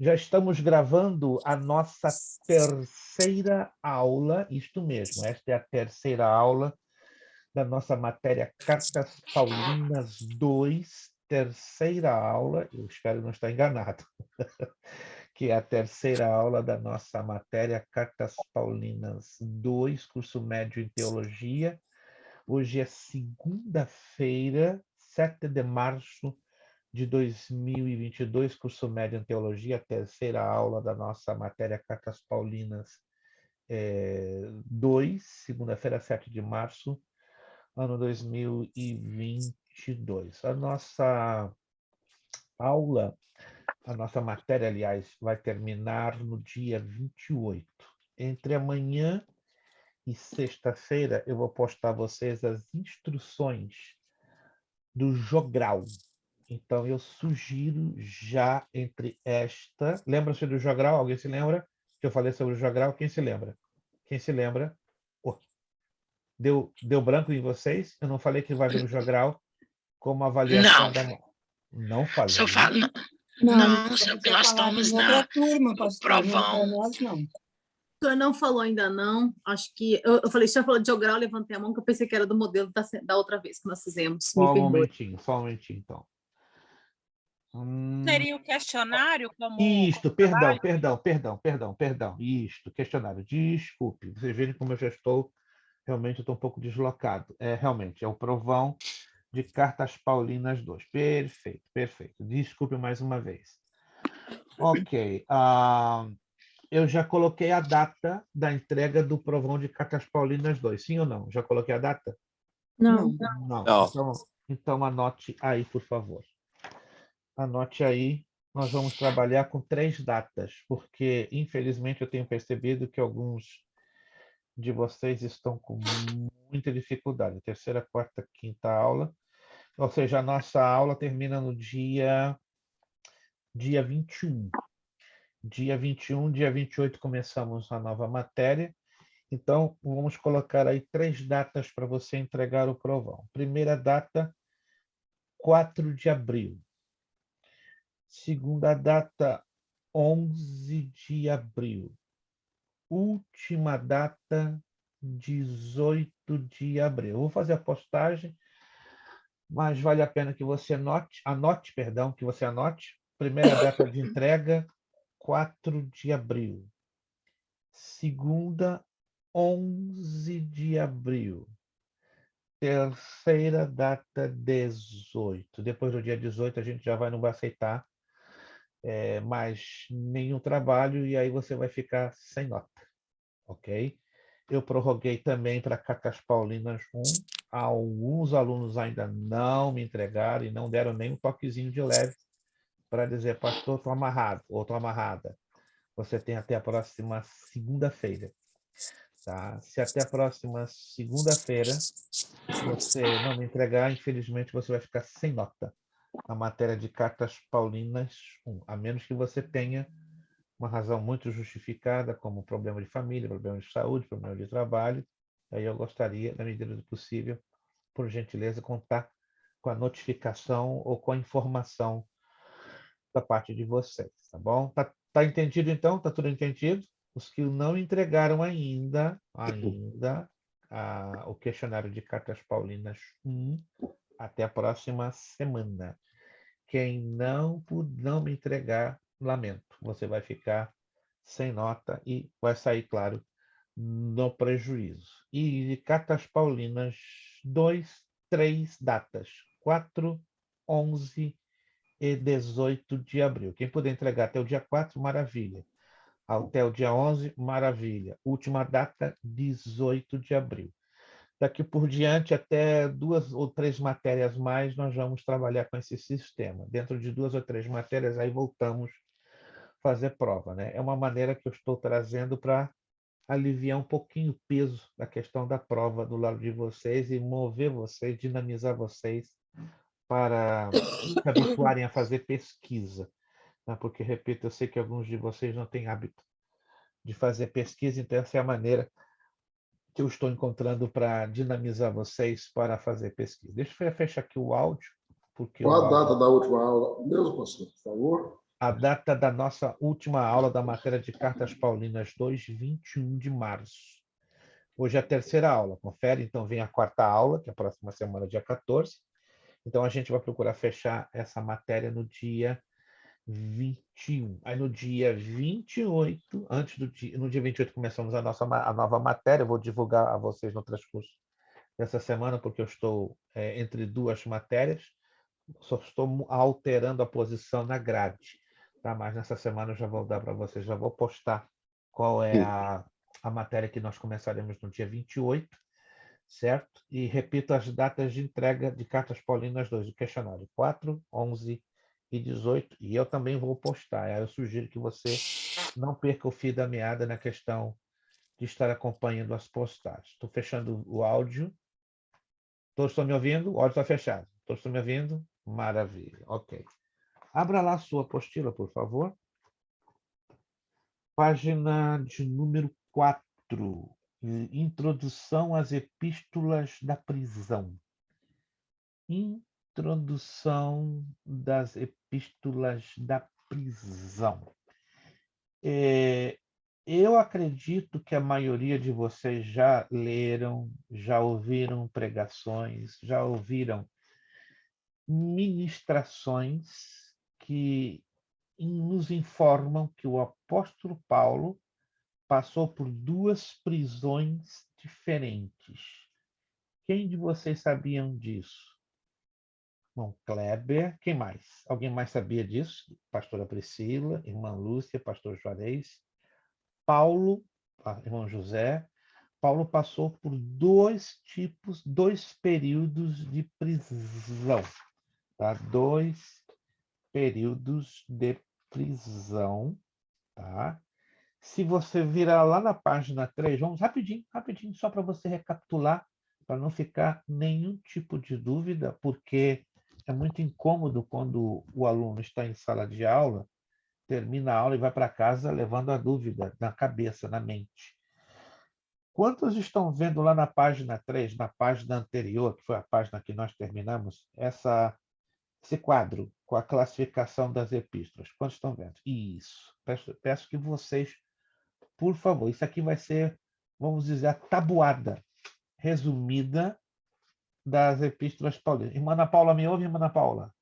Já estamos gravando a nossa terceira aula, isto mesmo, esta é a terceira aula da nossa matéria Cartas Paulinas 2, terceira aula, eu espero não estar enganado, que é a terceira aula da nossa matéria Cartas Paulinas 2, curso médio em Teologia. Hoje é segunda-feira, 7 de março de 2022, curso médio em Teologia, terceira aula da nossa matéria Cartas Paulinas 2, segunda-feira, 7 de março, ano 2022. A nossa aula, a nossa matéria, aliás, vai terminar no dia 28. Entre amanhã e sexta-feira, eu vou postar a vocês as instruções do jogral. Então, eu sugiro já entre esta... Lembra-se do jogral? Alguém se lembra? Que eu falei sobre o jogral? Quem se lembra? Quem se lembra? Oh, deu branco em vocês? Eu não falei que vai ver o jogral como avaliação Não, da... Não só falei. falo, não, só que nós estamos na turma, no pastor, não para provão. nós, não. O senhor não falou ainda não, acho que... Eu falei, já falou de jogral, eu levantei a mão, que eu pensei que era do modelo da outra vez que nós fizemos. Só Me um perdoe. momentinho, então. Seria o questionário como Isto, trabalho? perdão. Isto, questionário. Desculpe, vocês verem como eu já estou, realmente eu estou um pouco deslocado. Realmente, é o provão de Cartas Paulinas 2. Perfeito. Desculpe mais uma vez. Ok. Eu já coloquei a data da entrega do provão de Cartas Paulinas 2. Sim ou não? Já coloquei a data? Não. Não. Então anote aí, por favor. Anote aí. Nós vamos trabalhar com 3 datas, porque, infelizmente, eu tenho percebido que alguns de vocês estão com muita dificuldade. Terceira, quarta, quinta aula. Ou seja, a nossa aula termina no dia 21. Dia 21, dia 28 começamos a nova matéria. Então, vamos colocar aí 3 datas para você entregar o provão. Primeira data, 4 de abril. Segunda data, 11 de abril. Última data, 18 de abril. Eu vou fazer a postagem, mas vale a pena que você anote. Primeira data de entrega, 4 de abril. Segunda, 11 de abril. Terceira data, 18. Depois do dia 18, a gente já não vai aceitar mais nenhum trabalho e aí você vai ficar sem nota, ok? Eu prorroguei também para Cartas Paulinas 1. Alguns alunos ainda não me entregaram e não deram nem um toquezinho de leve para dizer, pastor, estou amarrado ou estou amarrada. Você tem até a próxima segunda-feira. Tá? Se até a próxima segunda-feira você não me entregar, infelizmente você vai ficar sem nota na matéria de Cartas Paulinas 1, a menos que você tenha uma razão muito justificada, como problema de família, problema de saúde, problema de trabalho. Aí eu gostaria, na medida do possível, por gentileza, contar com a notificação ou com a informação da parte de vocês, tá bom? Tá entendido então? Tá tudo entendido? Os que não entregaram ainda o questionário de Cartas Paulinas 1, até a próxima semana. Quem não me entregar, lamento, você vai ficar sem nota e vai sair, claro, no prejuízo. E de Cartas Paulinas 2, 3 datas, 4, 11 e 18 de abril. Quem puder entregar até o dia 4, maravilha. Até o dia 11, maravilha. Última data, 18 de abril. Daqui por diante, até 2 ou 3 matérias mais, nós vamos trabalhar com esse sistema. Dentro de 2 ou 3 matérias, aí voltamos a fazer prova, né? É uma maneira que eu estou trazendo para aliviar um pouquinho o peso da questão da prova do lado de vocês e mover vocês, dinamizar vocês para se habituarem a fazer pesquisa. Né? Porque, repito, eu sei que alguns de vocês não têm hábito de fazer pesquisa, então essa é a maneira que eu estou encontrando para dinamizar vocês para fazer pesquisa. Deixa eu fechar aqui o áudio. Porque Qual a data da última aula mesmo, pastor, por favor? a data da nossa última aula da matéria de Cartas Paulinas 2, 21 de março. Hoje é a terceira aula, confere? Então vem a quarta aula, que é a próxima semana, dia 14. Então a gente vai procurar fechar essa matéria no dia 21. Aí no dia 28, no dia 28 começamos a nova matéria, eu vou divulgar a vocês no transcurso dessa semana, porque eu estou entre duas matérias, só estou alterando a posição na grade, tá? Mas nessa semana eu já vou dar para vocês, já vou postar qual é a matéria que nós começaremos no dia 28, certo? E repito as datas de entrega de Cartas Paulinas 2, o questionário 4, 11 e 18, e eu também vou postar. Eu sugiro que você não perca o fio da meada na questão de estar acompanhando as postagens. Estou fechando o áudio. Todos estão me ouvindo? O áudio está fechado. Todos estão me ouvindo? Maravilha. Ok. Abra lá a sua apostila, por favor. Página de número 4. Introdução às epístolas da prisão. Introdução das epístolas da prisão. Eu acredito que a maioria de vocês já leram, já ouviram pregações, já ouviram ministrações que nos informam que o apóstolo Paulo passou por duas prisões diferentes. Quem de vocês sabiam disso? Bom, Kleber, quem mais? Alguém mais sabia disso? Pastora Priscila, irmã Lúcia, pastor Juarez, Paulo, irmão José. Paulo passou por dois períodos de prisão, tá? 2 períodos de prisão, tá? Se você virar lá na página 3, vamos rapidinho, só para você recapitular, para não ficar nenhum tipo de dúvida, porque é muito incômodo quando o aluno está em sala de aula, termina a aula e vai para casa levando a dúvida na cabeça, na mente. Quantos estão vendo lá na página 3, na página anterior, que foi a página que nós terminamos, esse quadro com a classificação das epístolas? Quantos estão vendo? Isso. Peço que vocês, por favor, isso aqui vai ser, vamos dizer, a tabuada resumida das epístolas paulinas. Irmã Ana Paula, me ouve, irmã Ana Paula?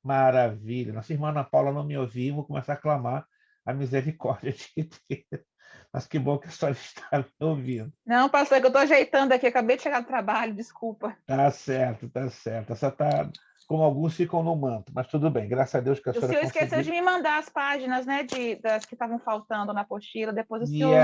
Maravilha. Nossa irmã Ana Paula não me ouviu, vou começar a clamar a misericórdia de Deus. Mas que bom que a senhora está me ouvindo. Não, pastor, que eu estou ajeitando aqui, acabei de chegar do trabalho, desculpa. Tá certo, tá certo. Essa tá como alguns ficam no manto, mas tudo bem, graças a Deus que a senhora O senhor conseguiu. esqueceu de me mandar as páginas, né, das que estavam faltando na apostila, depois o senhor...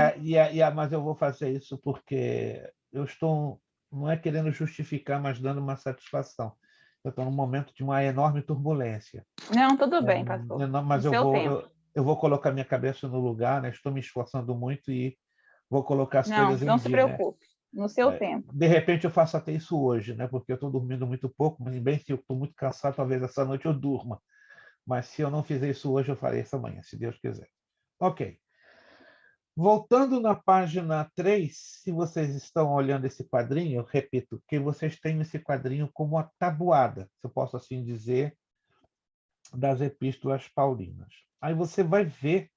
Mas eu vou fazer isso porque eu estou, não é querendo justificar, mas dando uma satisfação. Eu estou num momento de uma enorme turbulência. Não, tudo bem, pastor. Mas eu vou colocar minha cabeça no lugar, né? Estou me esforçando muito e vou colocar as coisas em dia. Não se preocupe, no seu tempo. De repente eu faço até isso hoje, né? Porque eu estou dormindo muito pouco, mas bem se eu estou muito cansado, talvez essa noite eu durma. Mas se eu não fizer isso hoje, eu farei isso amanhã, se Deus quiser. Ok. Voltando na página 3, se vocês estão olhando esse quadrinho, eu repito, que vocês têm esse quadrinho como a tabuada, se eu posso assim dizer, das epístolas paulinas. Aí você vai ver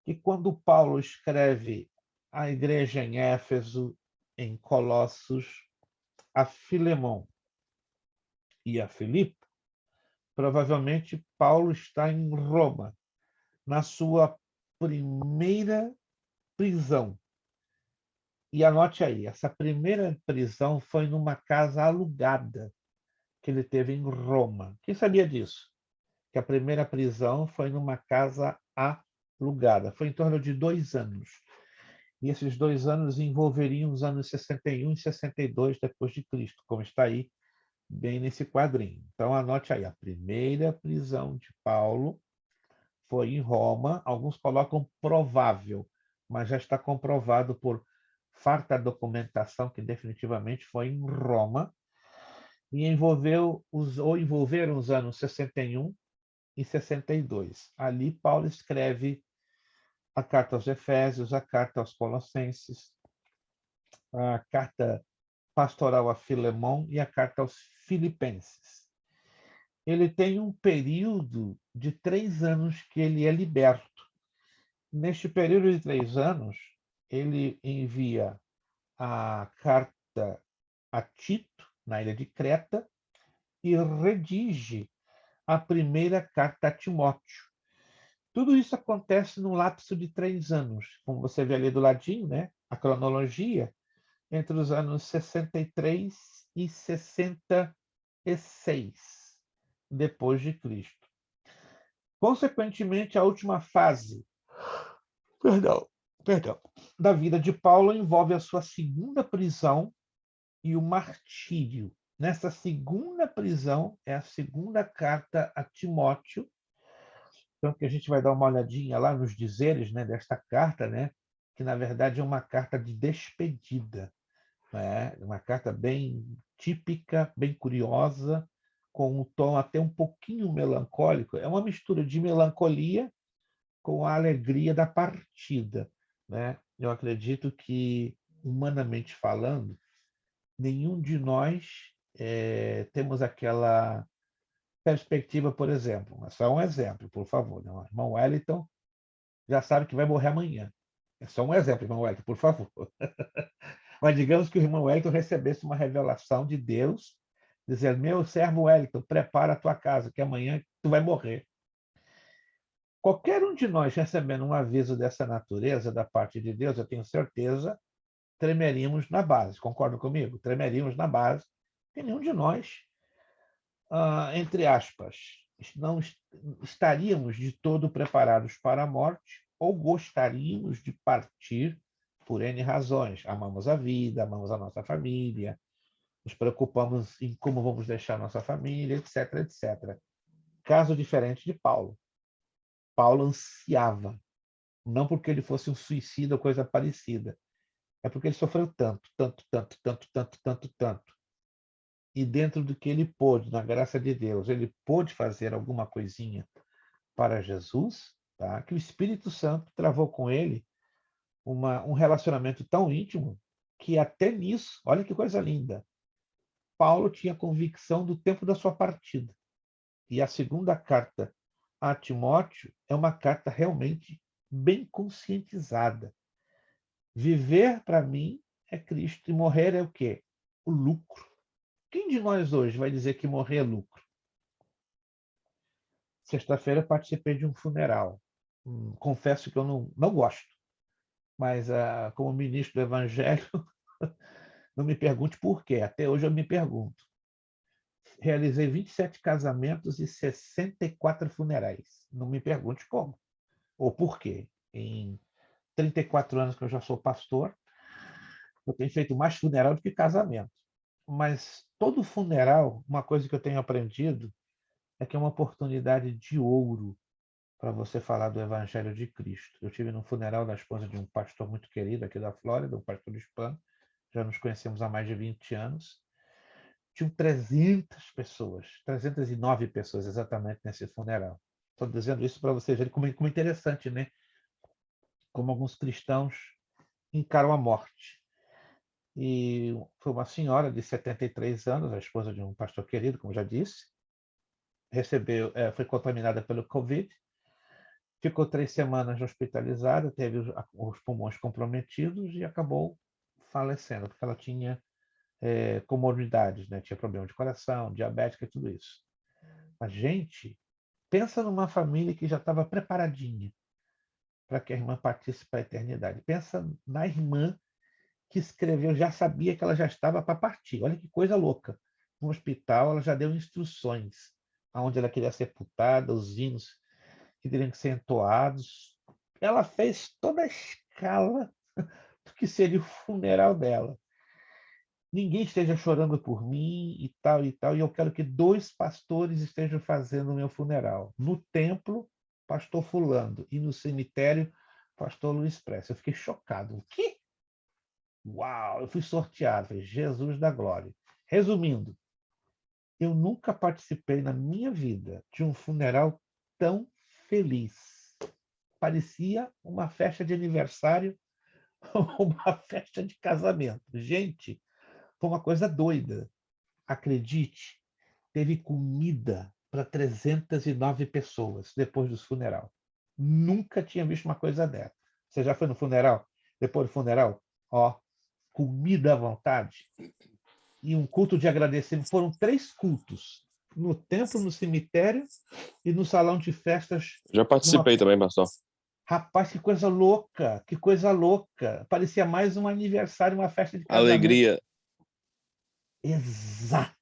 que quando Paulo escreve à igreja em Éfeso, em Colossos, a Filemão e a Filipe, provavelmente Paulo está em Roma, na sua primeira prisão. E anote aí, essa primeira prisão foi numa casa alugada que ele teve em Roma. Quem sabia disso? Que a primeira prisão foi numa casa alugada. Foi em torno de 2 anos. E esses 2 anos envolveriam os anos 61 e 62 depois de Cristo, como está aí bem nesse quadrinho. Então anote aí, a primeira prisão de Paulo foi em Roma. Alguns colocam provável, mas já está comprovado por farta documentação que definitivamente foi em Roma e envolveram os anos 61 e 62. Ali Paulo escreve a carta aos Efésios, a carta aos Colossenses, a carta pastoral a Filemão e a carta aos Filipenses. ele tem um período de 3 anos que ele é liberto. Neste período de 3 anos, ele envia a carta a Tito, na ilha de Creta, e redige a primeira carta a Timóteo. Tudo isso acontece num lapso de 3 anos. Como você vê ali do ladinho, né? A cronologia, entre os anos 63 e 66 depois de Cristo. Consequentemente, a última fase, perdão, da vida de Paulo envolve a sua segunda prisão e o martírio. Nessa segunda prisão é a segunda carta a Timóteo, então que a gente vai dar uma olhadinha lá nos dizeres, né, desta carta, né, que na verdade é uma carta de despedida, né, uma carta bem típica, bem curiosa, com um tom até um pouquinho melancólico. É uma mistura de melancolia com a alegria da partida, né? Eu acredito que, humanamente falando, nenhum de nós temos aquela perspectiva, por exemplo. É só um exemplo, por favor. Né? O irmão Wellington já sabe que vai morrer amanhã. É só um exemplo, irmão Wellington, por favor. Mas digamos que o irmão Wellington recebesse uma revelação de Deus, dizendo: meu servo Wellington, prepara a tua casa, que amanhã tu vai morrer. Qualquer um de nós recebendo um aviso dessa natureza da parte de Deus, eu tenho certeza, tremeríamos na base. Concorda comigo? Tremeríamos na base, e nenhum de nós, entre aspas, não estaríamos de todo preparados para a morte ou gostaríamos de partir por N razões. Amamos a vida, amamos a nossa família, nos preocupamos em como vamos deixar nossa família, etc, etc. Caso diferente de Paulo. Paulo ansiava, não porque ele fosse um suicida ou coisa parecida, é porque ele sofreu tanto, tanto, tanto, tanto, tanto, tanto, tanto. E dentro do que ele pôde, na graça de Deus, ele pôde fazer alguma coisinha para Jesus, tá? Que o Espírito Santo travou com ele um relacionamento tão íntimo que até nisso, olha que coisa linda, Paulo tinha convicção do tempo da sua partida. E a segunda carta a Timóteo é uma carta realmente bem conscientizada. Viver para mim é Cristo e morrer é o quê? O lucro. Quem de nós hoje vai dizer que morrer é lucro? Sexta-feira participei de um funeral. Confesso que eu não gosto, mas como ministro do Evangelho, não me pergunte por quê. Até hoje eu me pergunto. Realizei 27 casamentos e 64 funerais. Não me pergunte como ou por quê. Em 34 anos que eu já sou pastor, eu tenho feito mais funeral do que casamento. Mas todo funeral, uma coisa que eu tenho aprendido é que é uma oportunidade de ouro para você falar do Evangelho de Cristo. Eu estive no funeral da esposa de um pastor muito querido aqui da Flórida, um pastor hispano. Já nos conhecemos há mais de 20 anos. Tinham 300 pessoas, 309 pessoas exatamente nesse funeral. Estou dizendo isso para vocês verem como é interessante, né? Como alguns cristãos encaram a morte. E foi uma senhora de 73 anos, a esposa de um pastor querido, como já disse, foi contaminada pelo Covid, ficou 3 semanas hospitalizada, teve os pulmões comprometidos e acabou falecendo, porque ela tinha comorbidades, né? Tinha problema de coração, diabética e tudo isso. A gente pensa numa família que já estava preparadinha para que a irmã partisse para a eternidade. Pensa na irmã que escreveu, já sabia que ela já estava para partir. Olha que coisa louca. No hospital, ela já deu instruções aonde ela queria ser sepultada, os hinos que teriam que ser entoados. Ela fez toda a escala do que seria o funeral dela. Ninguém esteja chorando por mim e tal, e eu quero que 2 pastores estejam fazendo o meu funeral. No templo, pastor fulano, e no cemitério, pastor Luiz Prestes. Eu fiquei chocado. O quê? Uau! Eu fui sorteado. Falei, Jesus da glória. Resumindo, eu nunca participei na minha vida de um funeral tão feliz. Parecia uma festa de aniversário ou uma festa de casamento. Gente, foi uma coisa doida. Acredite, teve comida para 309 pessoas depois do funeral. Nunca tinha visto uma coisa dessa. Você já foi no funeral? Depois do funeral? Ó, comida à vontade. E um culto de agradecimento. Foram 3 cultos. No templo, no cemitério e no salão de festas. Já participei também, pastor. Rapaz, que coisa louca, que coisa louca. Parecia mais um aniversário, uma festa de casamento. Alegria. Exato.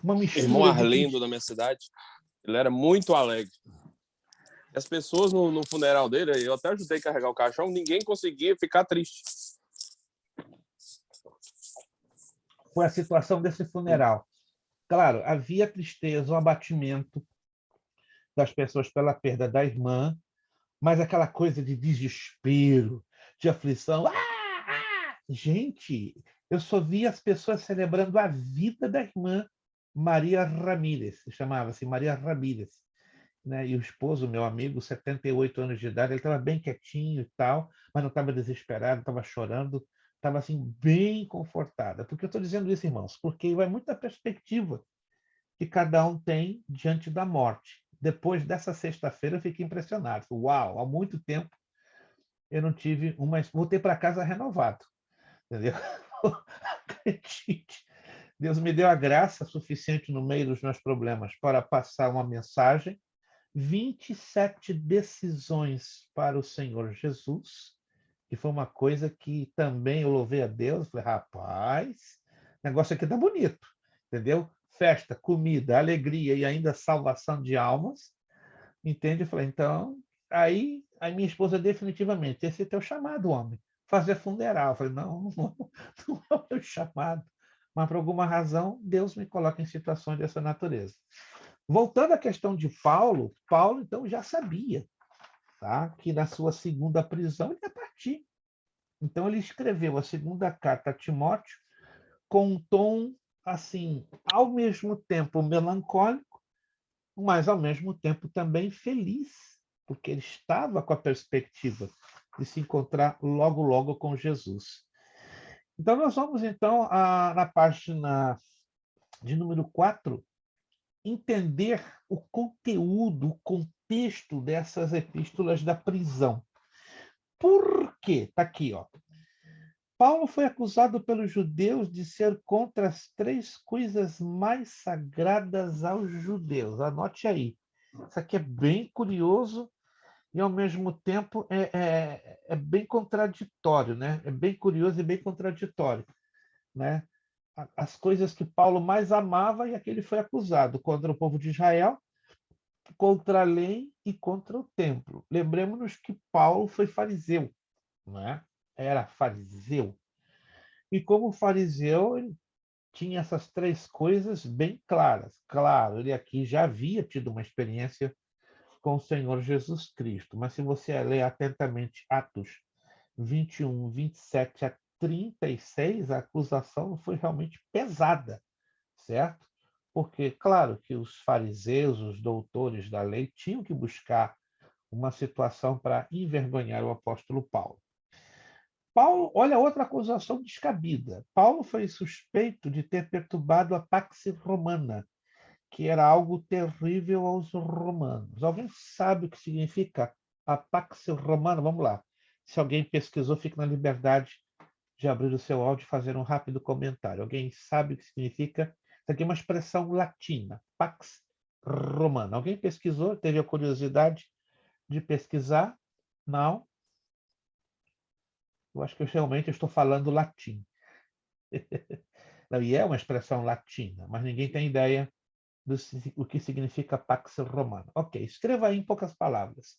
Uma mistura Irmão de Arlindo, da minha cidade, ele era muito alegre. As pessoas no funeral dele, eu até ajudei a carregar o caixão, ninguém conseguia ficar triste. Foi a situação desse funeral. Claro, havia tristeza, o abatimento das pessoas pela perda da irmã, mas aquela coisa de desespero, de aflição. Gente, eu só vi as pessoas celebrando a vida da irmã Maria Ramírez, chamava-se Maria Ramírez, né? E o esposo, meu amigo, 78 anos de idade, ele estava bem quietinho e tal, mas não estava desesperado, estava chorando, estava assim bem confortada. Por que eu estou dizendo isso, irmãos? Porque vai muito da perspectiva que cada um tem diante da morte. Depois dessa sexta-feira eu fiquei impressionado. Uau, há muito tempo eu não tive uma... Voltei para casa renovado, entendeu? Acredite. Deus me deu a graça suficiente no meio dos meus problemas para passar uma mensagem, 27 decisões para o Senhor Jesus, que foi uma coisa que também eu louvei a Deus. Falei, rapaz, o negócio aqui tá bonito, entendeu? Festa, comida, alegria e ainda salvação de almas, entende? Eu falei, então, aí a minha esposa definitivamente, esse é teu chamado, homem, fazer funeral. Eu falei, não, não é o meu chamado. Mas, por alguma razão, Deus me coloca em situações dessa natureza. Voltando à questão de Paulo, Paulo, então, já sabia, tá? Que na sua segunda prisão ele ia partir. Então, ele escreveu a segunda carta a Timóteo com um tom, assim, ao mesmo tempo melancólico, mas, ao mesmo tempo, também feliz, porque ele estava com a perspectiva de se encontrar logo, logo com Jesus. Então, nós vamos, então, na página de número 4, entender o conteúdo, o contexto dessas epístolas da prisão. Por quê? Está aqui, ó. Paulo foi acusado pelos judeus de ser contra as 3 coisas mais sagradas aos judeus. Anote aí. Isso aqui é bem curioso e, ao mesmo tempo, é bem contraditório, né? É bem curioso e bem contraditório, né? As coisas que Paulo mais amava e a que ele foi acusado contra o povo de Israel, contra a lei e contra o templo. Lembremos-nos que Paulo foi fariseu, não é? Era fariseu. E como fariseu, ele tinha essas 3 coisas bem claras. Claro, ele aqui já havia tido uma experiência com o Senhor Jesus Cristo, mas se você ler atentamente Atos 21, 27 a 36, a acusação foi realmente pesada, certo? Porque, claro, que os fariseus, os doutores da lei, tinham que buscar uma situação para envergonhar o apóstolo Paulo. Paulo, olha outra acusação descabida. Paulo foi suspeito de ter perturbado a Pax Romana, que era algo terrível aos romanos. Alguém sabe o que significa a Pax Romana? Vamos lá. Se alguém pesquisou, fique na liberdade de abrir o seu áudio e fazer um rápido comentário. Alguém sabe o que significa? Isso aqui é uma expressão latina, Pax Romana. Alguém pesquisou? Teve a curiosidade de pesquisar? Não? Eu acho que eu realmente estou falando latim. Não, e é uma expressão latina, mas ninguém tem ideia do que significa Pax Romana. Ok, escreva aí em poucas palavras.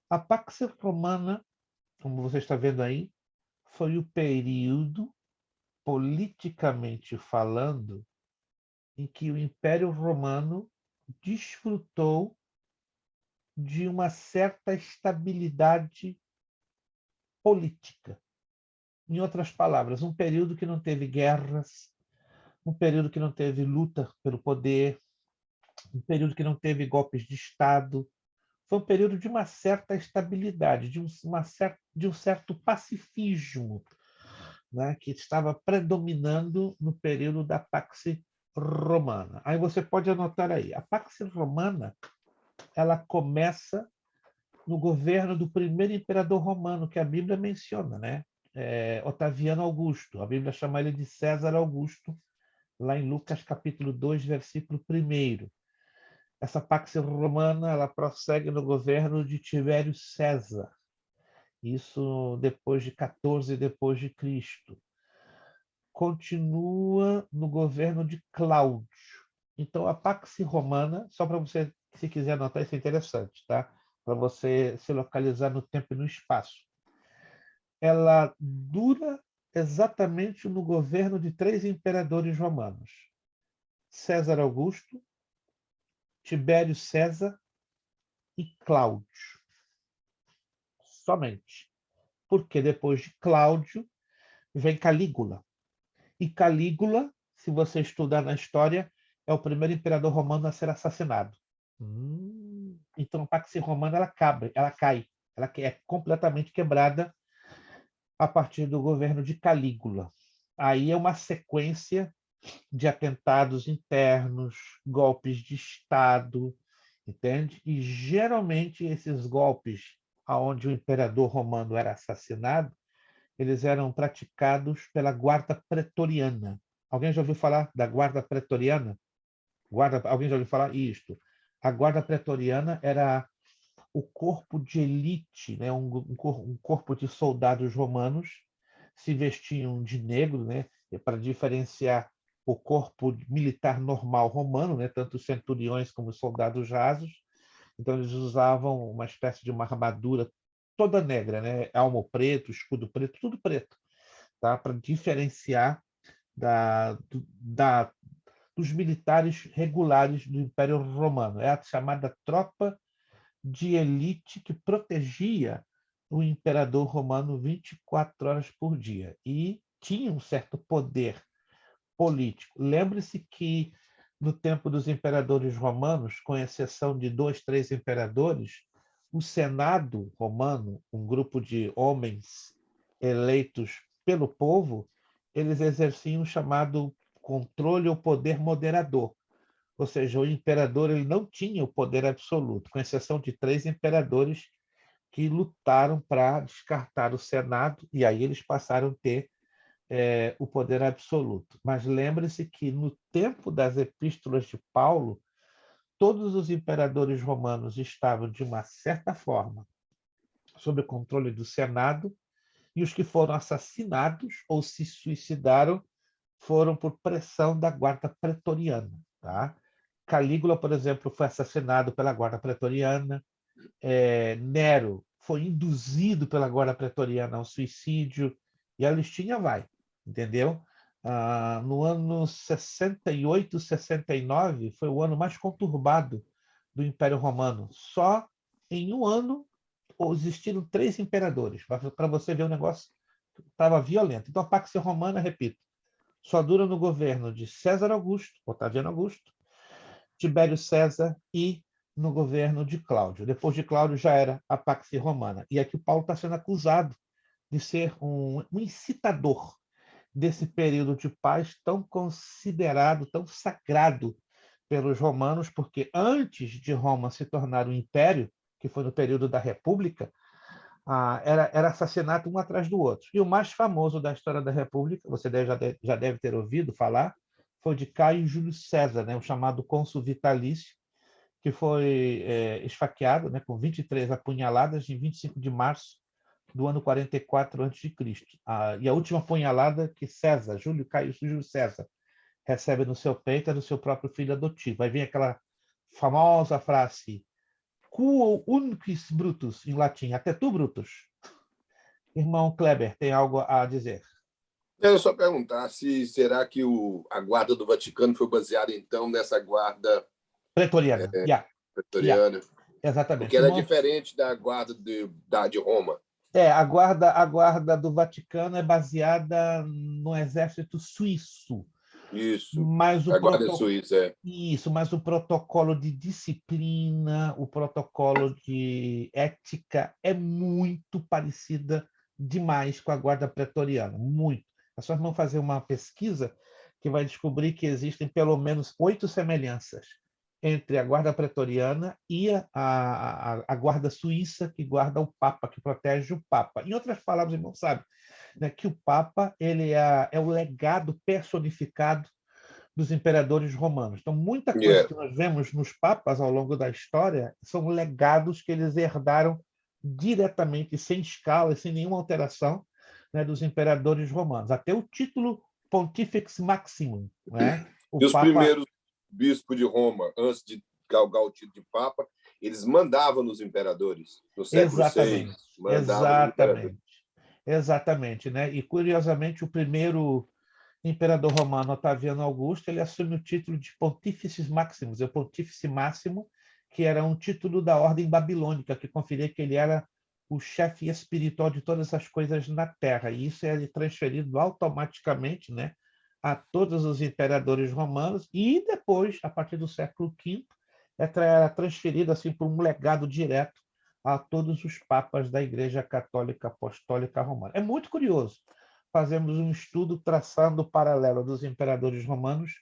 A Pax Romana, como você está vendo aí, foi o período, politicamente falando, em que o Império Romano desfrutou de uma certa estabilidade política. Em outras palavras, um período que não teve guerras, um período que não teve luta pelo poder, um período que não teve golpes de Estado. Foi um período de uma certa estabilidade, de um certo pacifismo, né, que estava predominando no período da Pax Romana. Aí você pode anotar aí. A Pax Romana, ela começa no governo do primeiro imperador romano, que a Bíblia menciona, né? Otaviano Augusto. A Bíblia chama ele de César Augusto, lá em Lucas capítulo 2, versículo 1. Essa Pax Romana, ela prossegue no governo de Tibério César. Isso depois de 14 depois de Cristo. Continua no governo de Cláudio. Então, a Pax Romana, só para você, se quiser anotar, isso é interessante, tá? Para você se localizar no tempo e no espaço. Ela dura exatamente no governo de 3 imperadores romanos: César Augusto, Tibério César e Cláudio. Somente. Porque depois de Cláudio vem Calígula. E Calígula, se você estudar na história, é o primeiro imperador romano a ser assassinado. Então a Pax Romana ela cai, ela é completamente quebrada a partir do governo de Calígula. Aí é uma sequência de atentados internos, golpes de Estado, entende? E geralmente esses golpes aonde o imperador romano era assassinado, eles eram praticados pela guarda pretoriana. Alguém já ouviu falar da guarda pretoriana? Alguém já ouviu falar isto? A guarda pretoriana era o corpo de elite, né? um corpo de soldados romanos, se vestiam de negro, né? Para diferenciar o corpo militar normal romano, né? Tanto os centuriões como os soldados rasos. Então eles usavam uma espécie de uma armadura toda negra, né? Elmo preto, escudo preto, tudo preto, tá? Para diferenciar dos militares regulares do Império Romano. É a chamada tropa de elite que protegia o imperador romano 24 horas por dia e tinha um certo poder político. Lembre-se que no tempo dos imperadores romanos, com exceção de 2, 3 imperadores, o Senado romano, um grupo de homens eleitos pelo povo, eles exerciam o chamado controle ou poder moderador. Ou seja, o imperador ele não tinha o poder absoluto, com exceção de 3 imperadores que lutaram para descartar o Senado, e aí eles passaram a ter o poder absoluto. Mas lembre-se que no tempo das epístolas de Paulo, todos os imperadores romanos estavam, de uma certa forma, sob o controle do Senado, e os que foram assassinados ou se suicidaram foram por pressão da guarda pretoriana. Tá? Calígula, por exemplo, foi assassinado pela guarda pretoriana. Nero foi induzido pela guarda pretoriana ao suicídio, e a listinha vai, entendeu? No ano 68, 69 foi o ano mais conturbado do Império Romano. Só em um ano existiram 3 imperadores, para você ver o negócio estava violento. Então a Pax Romana, repito, só dura no governo de César Augusto, Otaviano Augusto, Tibério César e no governo de Cláudio. Depois de Cláudio já era a Pax Romana. E aqui o Paulo está sendo acusado de ser um incitador desse período de paz tão considerado, tão sagrado pelos romanos, porque antes de Roma se tornar um império, que foi no período da República, era assassinato um atrás do outro. E o mais famoso da história da República, você já deve ter ouvido falar, foi de Caio Júlio César, né, o chamado cônsul vitalício, que foi esfaqueado, né, com 23 apunhaladas em 25 de março do ano 44 a.C. E a última apunhalada que Caio Júlio César, recebe no seu peito é do seu próprio filho adotivo. Aí vem aquela famosa frase: Quo unquis Brutus, em latim, até tu, Brutus. Irmão Kleber, tem algo a dizer? Eu só perguntar se será que a guarda do Vaticano foi baseada, então, nessa guarda pretoriana. Pretoriana. Exatamente. Porque ela é diferente da guarda de Roma. A guarda do Vaticano é baseada no exército suíço. Isso. Mas a guarda suíça, Isso, mas o protocolo de disciplina, o protocolo de ética é muito parecida demais com a guarda pretoriana. Muito. É só irmão fazer uma pesquisa que vai descobrir que existem pelo menos 8 semelhanças entre a guarda pretoriana e a guarda suíça, que guarda o Papa, que protege o Papa. Em outras palavras, irmão, sabe, né, que o Papa ele é o legado personificado dos imperadores romanos. Então, muita coisa que nós vemos nos papas ao longo da história são legados que eles herdaram diretamente, sem escala, sem nenhuma alteração, né, dos imperadores romanos. Até o título Pontifex Maximum. Né? E os primeiros bispos de Roma, antes de galgar o título de Papa, eles mandavam nos imperadores. No século VI, mandavam. Exatamente. Né? E, curiosamente, o primeiro imperador romano, Otaviano Augusto, ele assume o título de Pontífice Maximus, o Pontífice Máximo, que era um título da ordem babilônica, que conferia que ele era o chefe espiritual de todas as coisas na Terra. E isso é transferido automaticamente, né, a todos os imperadores romanos, e depois, a partir do século V, é transferido assim, por um legado direto a todos os papas da Igreja Católica Apostólica Romana. É muito curioso. Fazemos um estudo traçando o paralelo dos imperadores romanos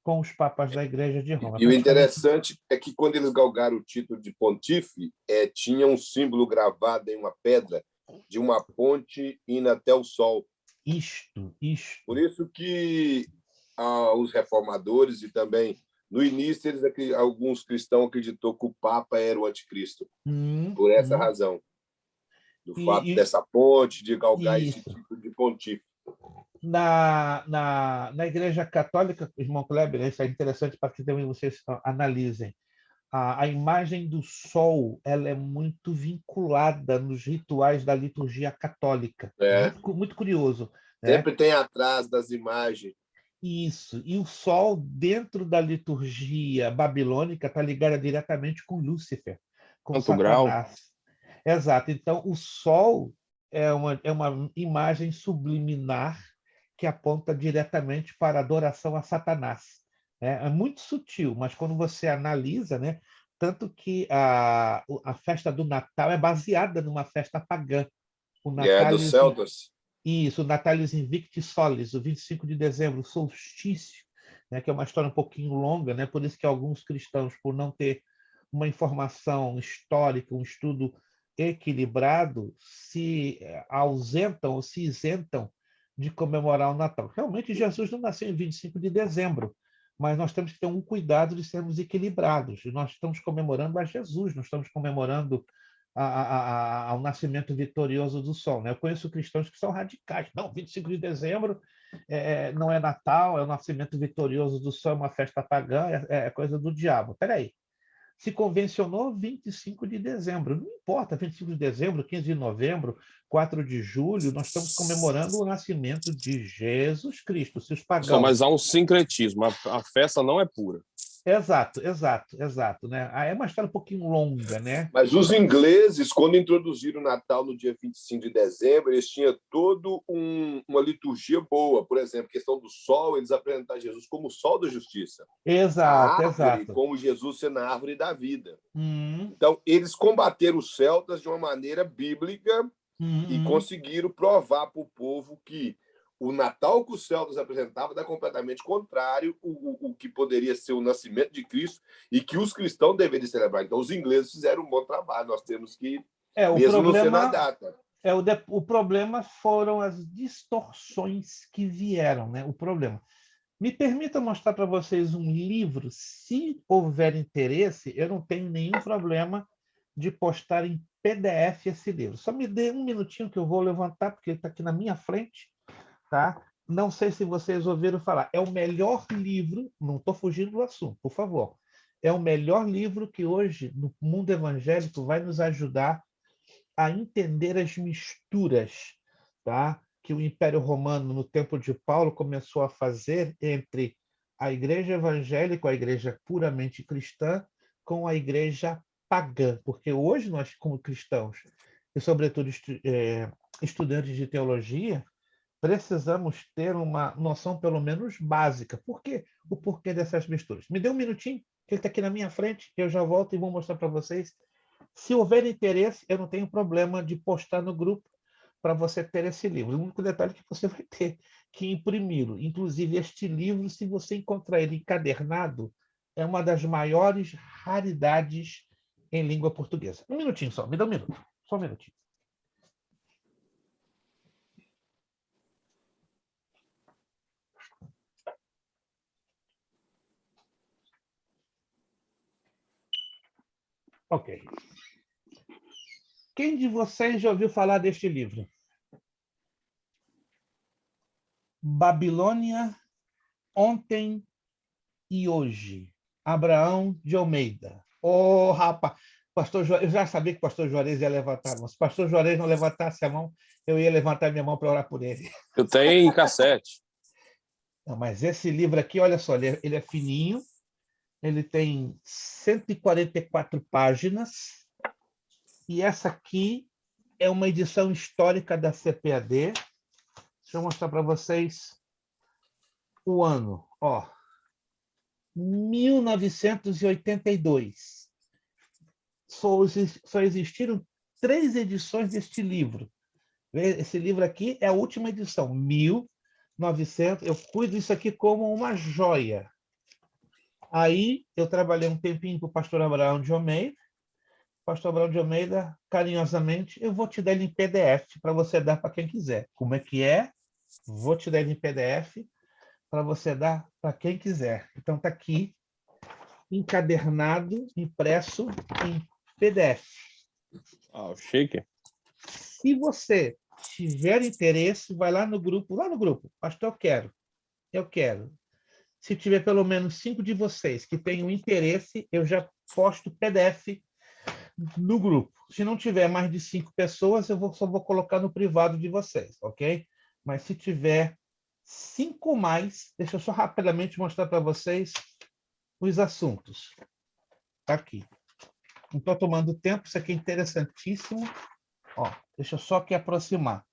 com os papas da Igreja de Roma. E o interessante é que, quando eles galgaram o título de pontífice, tinha um símbolo gravado em uma pedra de uma ponte indo até o sol. Isto. Por isso que os reformadores e também, no início, alguns cristãos acreditou que o Papa era o anticristo. Por essa razão. Do fato dessa ponte, de galgar esse tipo de pontífice. Na Igreja Católica, irmão Kleber, isso é interessante para que também vocês analisem. A imagem do sol ela é muito vinculada nos rituais da liturgia católica. Muito curioso. Sempre tem atrás das imagens. Isso. E o sol, dentro da liturgia babilônica, está ligado diretamente com Lúcifer, com Satanás. Exato. Então, o sol é uma imagem subliminar que aponta diretamente para a adoração a Satanás. É muito sutil, mas quando você analisa, né, tanto que a festa do Natal é baseada numa festa pagã. O Natalis, dos celtas. Isso, o Natalis Invicti Solis, o 25 de dezembro, o solstício, né, que é uma história um pouquinho longa, né, por isso que alguns cristãos, por não ter uma informação histórica, um estudo equilibrado, se ausentam ou se isentam de comemorar o Natal. Realmente, Jesus não nasceu em 25 de dezembro, mas nós temos que ter um cuidado de sermos equilibrados. Nós estamos comemorando a Jesus, nós estamos comemorando ao nascimento vitorioso do sol. Né? Eu conheço cristãos que são radicais. Não, 25 de dezembro não é Natal, é o nascimento vitorioso do sol, é uma festa pagã, é coisa do diabo. Espera aí. Se convencionou 25 de dezembro. Não importa, 25 de dezembro, 15 de novembro, 4 de julho, nós estamos comemorando o nascimento de Jesus Cristo. Se os pagãos... Mas há um sincretismo, a festa não é pura. Exato. Né? É uma história um pouquinho longa, né? Mas os ingleses, quando introduziram o Natal no dia 25 de dezembro, eles tinham toda uma liturgia boa. Por exemplo, a questão do sol, eles apresentaram Jesus como o sol da justiça. Exato. Como Jesus sendo a árvore da vida. Então, eles combateram os celtas de uma maneira bíblica e conseguiram provar para o povo que o Natal que os celtas apresentavam era completamente contrário o que poderia ser o nascimento de Cristo e que os cristãos deveriam celebrar. Então, os ingleses fizeram um bom trabalho. Nós temos que, mesmo não ser na data. O problema foram as distorções que vieram, né? O problema. Me permita mostrar para vocês um livro. Se houver interesse, eu não tenho nenhum problema de postar em PDF esse livro. Só me dê um minutinho que eu vou levantar, porque ele está aqui na minha frente. Tá? Não sei se vocês ouviram falar. É o melhor livro, não estou fugindo do assunto, por favor. É o melhor livro que hoje, no mundo evangélico, vai nos ajudar a entender as misturas, tá? Que o Império Romano, no tempo de Paulo, começou a fazer entre a igreja evangélica, a igreja puramente cristã, com a igreja pagã. Porque hoje nós, como cristãos, e sobretudo estudantes de teologia, precisamos ter uma noção pelo menos básica. Por quê? O porquê dessas misturas. Me dê um minutinho, que ele está aqui na minha frente, eu já volto e vou mostrar para vocês. Se houver interesse, eu não tenho problema de postar no grupo para você ter esse livro. O único detalhe que você vai ter que imprimi-lo. Inclusive, este livro, se você encontrar ele encadernado, é uma das maiores raridades em língua portuguesa. Um minutinho só, me dá um minuto. Só um minutinho. Ok. Quem de vocês já ouviu falar deste livro? Babilônia, Ontem e Hoje. Abraão de Almeida. Ô, rapaz, pastor eu já sabia que o pastor Juarez ia levantar a mão. Se o pastor Juarez não levantasse a mão, eu ia levantar minha mão para orar por ele. Eu tenho em cassete. Não, mas esse livro aqui, olha só, ele é fininho, ele tem 144 páginas, e essa aqui é uma edição histórica da CPAD. Deixa eu mostrar para vocês o ano. Ó, 1982. Só existiram 3 edições deste livro. Esse livro aqui é a última edição, 1900. Eu cuido isso aqui como uma joia. Aí eu trabalhei um tempinho com o pastor Abraão de Almeida. Pastor Abraão de Almeida, carinhosamente, eu vou te dar ele em PDF para você dar para quem quiser. Como é que é? Vou te dar ele em PDF para você dar para quem quiser. Então está aqui, encadernado, impresso em PDF. Chique. Se você tiver interesse, vai lá no grupo, pastor, eu quero. Se tiver pelo menos 5 de vocês que tenham interesse, eu já posto PDF no grupo. Se não tiver mais de 5 pessoas, só vou colocar no privado de vocês, ok? Mas se tiver 5 mais, deixa eu só rapidamente mostrar para vocês os assuntos. Está aqui. Não estou tomando tempo, isso aqui é interessantíssimo. Ó, deixa eu só aqui aproximar.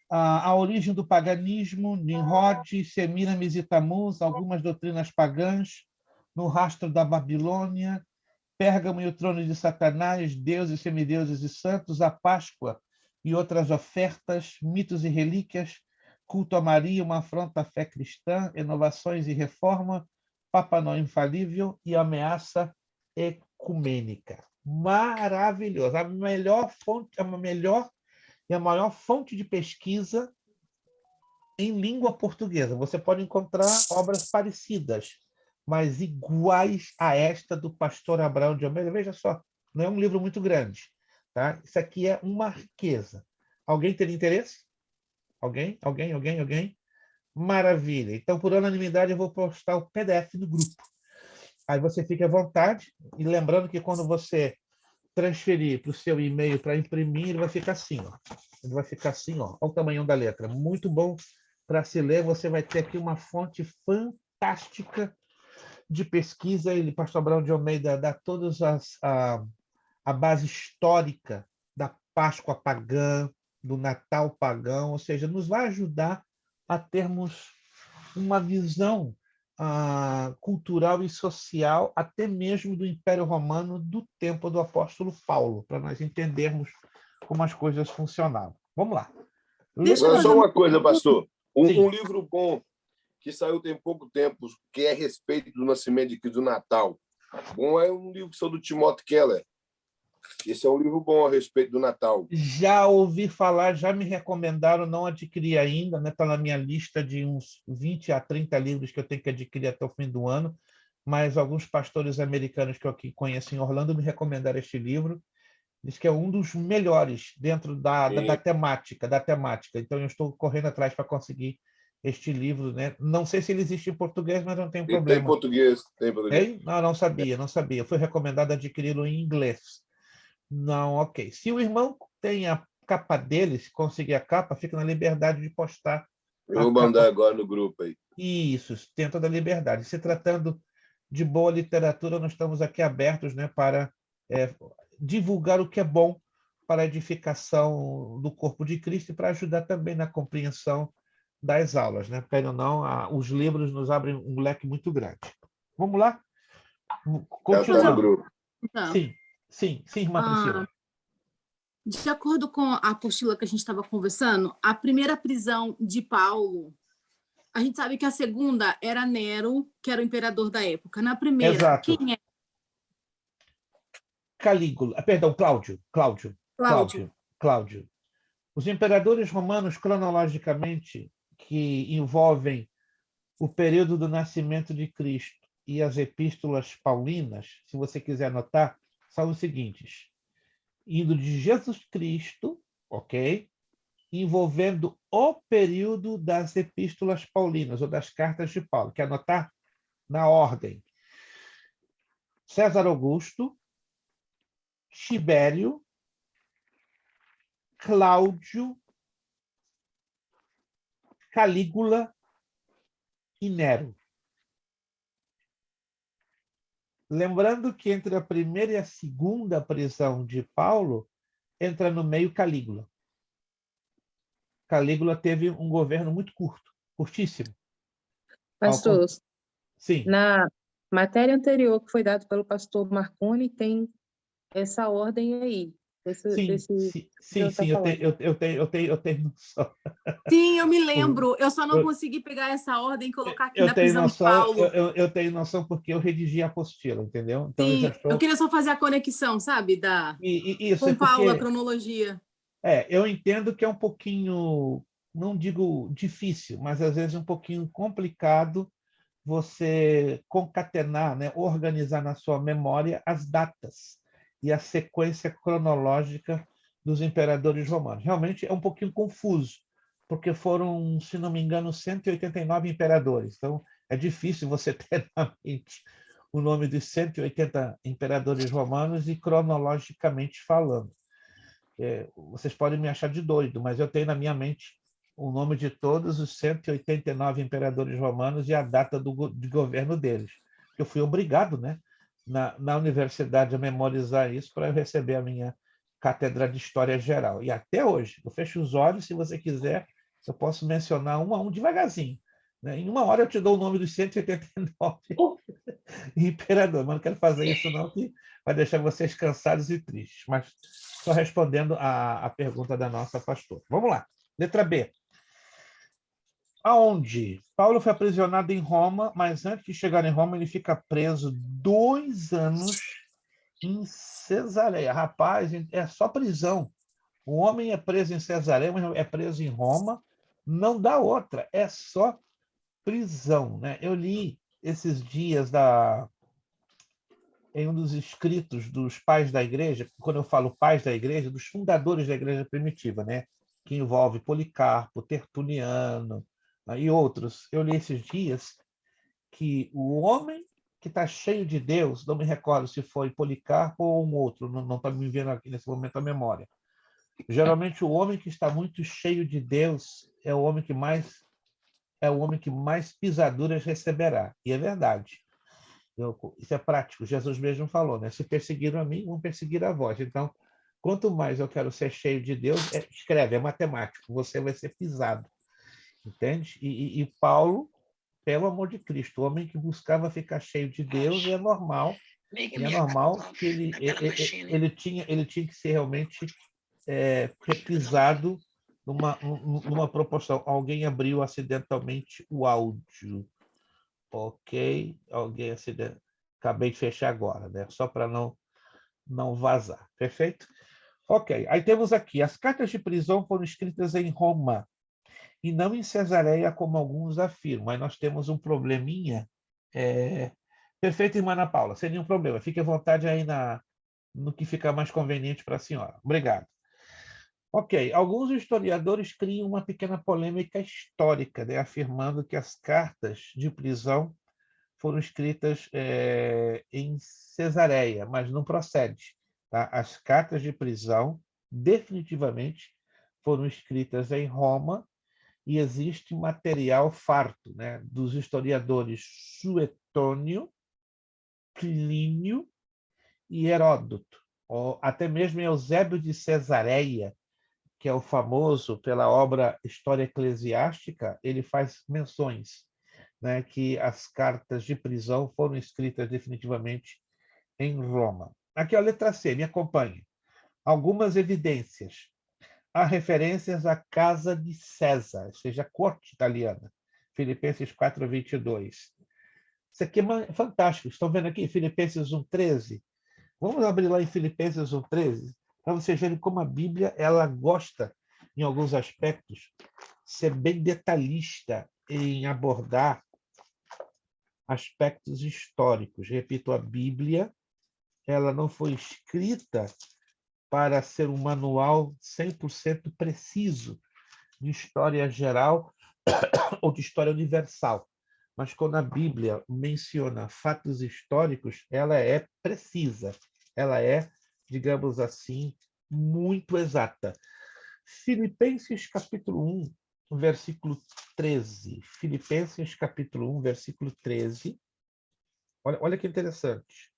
A origem do paganismo, Nimrod, Semiramis e Tamuz, algumas doutrinas pagãs, no rastro da Babilônia, Pérgamo e o trono de Satanás, deuses, semideuses e santos, a Páscoa e outras ofertas, mitos e relíquias, culto a Maria, uma afronta à fé cristã, inovações e reforma, Papa Noel infalível e ameaça ecumênica. Maravilhoso. A melhor e a maior fonte de pesquisa em língua portuguesa. Você pode encontrar obras parecidas, mas iguais a esta do pastor Abraão de Almeida. Veja só, não é um livro muito grande. Tá? Isso aqui é uma riqueza. Alguém tem interesse? Alguém? Maravilha. Então, por unanimidade, eu vou postar o PDF no grupo. Aí você fica à vontade. E lembrando que quando você transferir para o seu e-mail para imprimir, ele vai ficar assim, ó. Ele vai ficar assim, ó. Olha o tamanho da letra. Muito bom para se ler. Você vai ter aqui uma fonte fantástica de pesquisa. Ele, pastor Abraão de Almeida, dá todas a base histórica da Páscoa pagã, do Natal pagão, ou seja, nos vai ajudar a termos uma visão cultural e social, até mesmo do Império Romano, do tempo do apóstolo Paulo, para nós entendermos como as coisas funcionavam. Vamos lá. Só uma coisa, pastor. Um livro bom que saiu tem pouco tempo, que é a respeito do nascimento de Cristo, do Natal. Bom, é um livro que saiu do Timothy Keller. Esse é um livro bom a respeito do Natal. Já ouvi falar, já me recomendaram, não adquiri ainda, né? Está na minha lista de uns 20 a 30 livros que eu tenho que adquirir até o fim do ano, mas alguns pastores americanos que eu aqui conheço em Orlando me recomendaram este livro. Diz que é um dos melhores dentro da temática. Então, eu estou correndo atrás para conseguir este livro, né? Não sei se ele existe em português, mas não tem problema. Tem português. Não sabia. Eu fui recomendado adquiri-lo em inglês. Não, ok. Se o irmão tem a capa dele, se conseguir a capa, fica na liberdade de postar. Eu vou mandar agora no grupo aí. Isso, tem toda a liberdade. Se tratando de boa literatura, nós estamos aqui abertos, né, para divulgar o que é bom para a edificação do corpo de Cristo e para ajudar também na compreensão das aulas, né? Porque, não, os livros nos abrem um leque muito grande. Vamos lá? Continuando. Sim, irmã Priscila. De acordo com a apostila que a gente estava conversando, a primeira prisão de Paulo A gente sabe que a segunda era Nero, que era o imperador da época. Na primeira, Exato. quem é? Calígula, perdão, Cláudio. Os imperadores romanos, cronologicamente, que envolvem o período do nascimento de Cristo e as epístolas paulinas, se você quiser anotar, são os seguintes: indo de Jesus Cristo, ok? Envolvendo o período das epístolas paulinas ou das cartas de Paulo. Quer anotar? Na ordem: César Augusto, Tibério, Cláudio, Calígula e Nero. Lembrando que entre a primeira e a segunda prisão de Paulo, entra no meio Calígula. Calígula teve um governo muito curto, curtíssimo. Pastor, Sim. na matéria anterior que foi dada pelo pastor Marconi, tem essa ordem aí. Sim, eu tenho noção. Sim, eu me lembro. Eu só não consegui pegar essa ordem e colocar aqui na prisão de Paulo. Eu tenho noção porque eu redigi a apostila, entendeu? Então, sim, eu queria só fazer a conexão, sabe? Com Paulo, a cronologia. Eu entendo que é um pouquinho, não digo difícil, mas às vezes um pouquinho complicado você concatenar, né, organizar na sua memória as datas e a sequência cronológica dos imperadores romanos. Realmente é um pouquinho confuso, porque foram, se não me engano, 189 imperadores. Então, é difícil você ter na mente o nome dos 180 imperadores romanos e cronologicamente falando. Vocês podem me achar de doido, mas eu tenho na minha mente o nome de todos os 189 imperadores romanos e a data de governo deles. Eu fui obrigado, né, na universidade a memorizar isso para eu receber a minha cátedra de História Geral. E até hoje, eu fecho os olhos, se você quiser, eu posso mencionar um a um devagarzinho. Né? Em uma hora eu te dou o nome dos 189 imperadores, mas não quero fazer isso não, que vai deixar vocês cansados e tristes. Mas só respondendo a pergunta da nossa pastora. Vamos lá. Letra B. Aonde? Paulo foi aprisionado em Roma, mas antes de chegar em Roma, ele fica preso 2 anos em Cesareia. Rapaz, é só prisão. O homem é preso em Cesareia, mas é preso em Roma. Não dá outra, é só prisão. Né? Eu li esses dias em um dos escritos dos pais da igreja, quando eu falo pais da igreja, dos fundadores da igreja primitiva, né? Que envolve Policarpo, Tertuliano, e outros. Eu li esses dias que o homem que está cheio de Deus, não me recordo se foi Policarpo ou um outro, não está me vendo aqui nesse momento a memória. Geralmente o homem que está muito cheio de Deus é o homem que mais pisaduras receberá. E é verdade. Isso é prático. Jesus mesmo falou, né? Se perseguiram a mim, vão perseguir a vós. Então, quanto mais eu quero ser cheio de Deus, escreve, é matemático, você vai ser pisado. Entende? E Paulo, pelo amor de Cristo, o homem que buscava ficar cheio de Deus, é normal que ele tinha que ser realmente pisado numa proporção. Alguém abriu acidentalmente o áudio. Ok, alguém acabei de fechar agora, né? Só para não vazar. Perfeito? Ok, aí temos aqui, as cartas de prisão foram escritas em Roma e não em Cesareia, como alguns afirmam. Aí nós temos um probleminha. Perfeito, irmã Ana Paula, sem nenhum problema. Fique à vontade aí no que fica mais conveniente para a senhora. Obrigado. Ok, alguns historiadores criam uma pequena polêmica histórica, né, afirmando que as cartas de prisão foram escritas em Cesareia, mas não procede. Tá? As cartas de prisão definitivamente foram escritas em Roma e existe material farto, né, dos historiadores Suetônio, Plínio e Heródoto, ou até mesmo Eusébio de Cesareia, que é o famoso pela obra História Eclesiástica, ele faz menções, né, que as cartas de prisão foram escritas definitivamente em Roma. Aqui a letra C, me acompanhe. Algumas evidências. Há referências à casa de César, ou seja, a corte italiana, Filipenses 4:22. Isso aqui é fantástico. Estão vendo aqui Filipenses 1:13? Vamos abrir lá em Filipenses 1:13 para vocês verem como a Bíblia ela gosta, em alguns aspectos, ser bem detalhista em abordar aspectos históricos. Repito, a Bíblia ela não foi escrita para ser um manual 100% preciso de história geral ou de história universal. Mas quando a Bíblia menciona fatos históricos, ela é precisa, ela é, digamos assim, muito exata. Filipenses capítulo 1, versículo 13. Filipenses capítulo 1, versículo 13. Olha que interessante.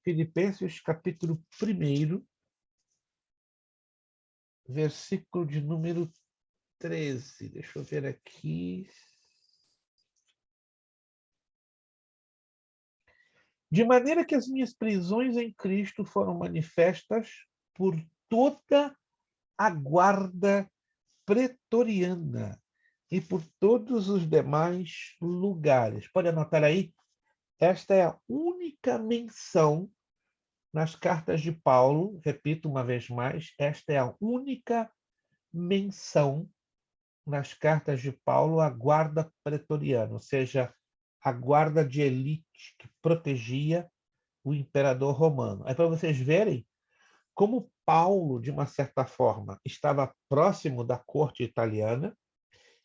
Filipenses capítulo 1, versículo de número 13. Deixa eu ver aqui. De maneira que as minhas prisões em Cristo foram manifestas por toda a guarda pretoriana e por todos os demais lugares. Pode anotar aí? Esta é a única menção nas cartas de Paulo, repito uma vez mais, esta é a única menção nas cartas de Paulo à guarda pretoriana, ou seja, a guarda de elite que protegia o imperador romano. É para vocês verem como Paulo, de uma certa forma, estava próximo da corte italiana,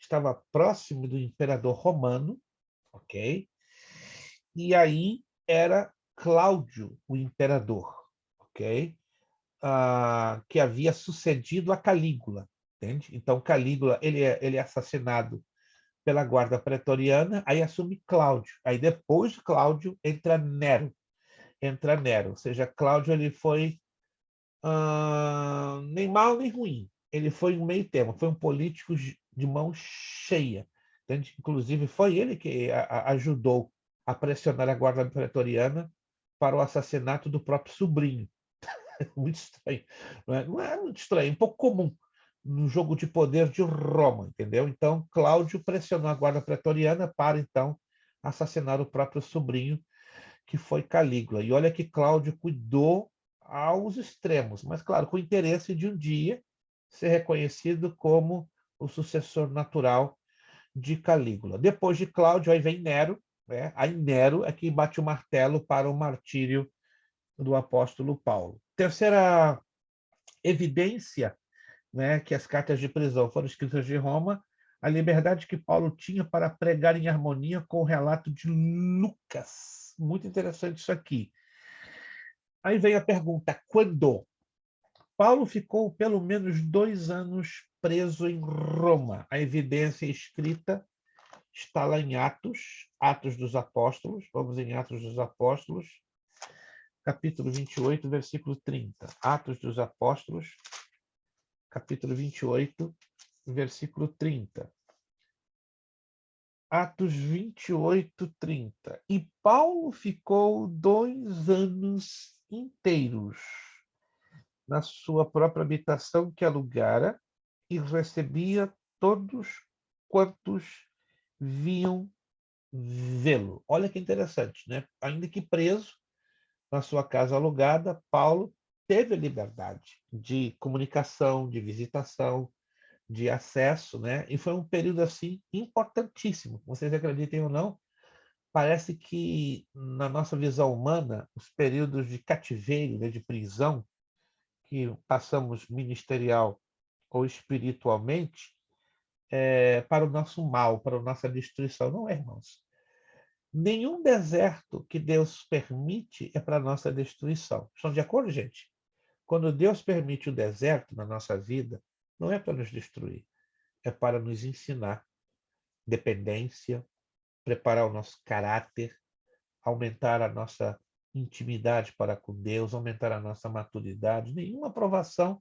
estava próximo do imperador romano, ok? E aí era Cláudio, o imperador, ok? Que havia sucedido a Calígula, entende? Então, Calígula ele é assassinado pela guarda pretoriana, aí assume Cláudio. Aí, depois de Cláudio, entra Nero. Ou seja, Cláudio ele foi nem mal nem ruim. Ele foi um meio termo, foi um político de mão cheia. Entende? Inclusive, foi ele que ajudou a pressionar a guarda pretoriana para o assassinato do próprio sobrinho. Muito estranho. Não é muito estranho, é um pouco comum no jogo de poder de Roma, entendeu? Então, Cláudio pressionou a guarda pretoriana para, então, assassinar o próprio sobrinho, que foi Calígula. E olha que Cláudio cuidou aos extremos, mas, claro, com o interesse de um dia ser reconhecido como o sucessor natural de Calígula. Depois de Cláudio, aí vem Nero, né? Aí Nero é que bate o martelo para o martírio do apóstolo Paulo. Terceira evidência, né, que as cartas de prisão foram escritas de Roma, a liberdade que Paulo tinha para pregar em harmonia com o relato de Lucas. Muito interessante isso aqui. Aí vem a pergunta, quando? Paulo ficou pelo menos 2 anos preso em Roma. A evidência escrita está lá em Atos dos Apóstolos. Vamos em Atos dos Apóstolos, capítulo 28, versículo 30. Atos dos Apóstolos, capítulo 28, versículo 30. Atos 28, 30. E Paulo ficou 2 anos inteiros na sua própria habitação que alugara e recebia todos quantos vinham vê-lo. Olha que interessante, né? Ainda que preso na sua casa alugada, Paulo teve a liberdade de comunicação, de visitação, de acesso, né? E foi um período assim importantíssimo. Vocês acreditem ou não, parece que na nossa visão humana, os períodos de cativeiro, né, de prisão, que passamos ministerial ou espiritualmente, para o nosso mal, para a nossa destruição. Não é, irmãos. Nenhum deserto que Deus permite é para a nossa destruição. Estão de acordo, gente? Quando Deus permite o deserto na nossa vida, não é para nos destruir, é para nos ensinar dependência, preparar o nosso caráter, aumentar a nossa intimidade para com Deus, aumentar a nossa maturidade. Nenhuma aprovação,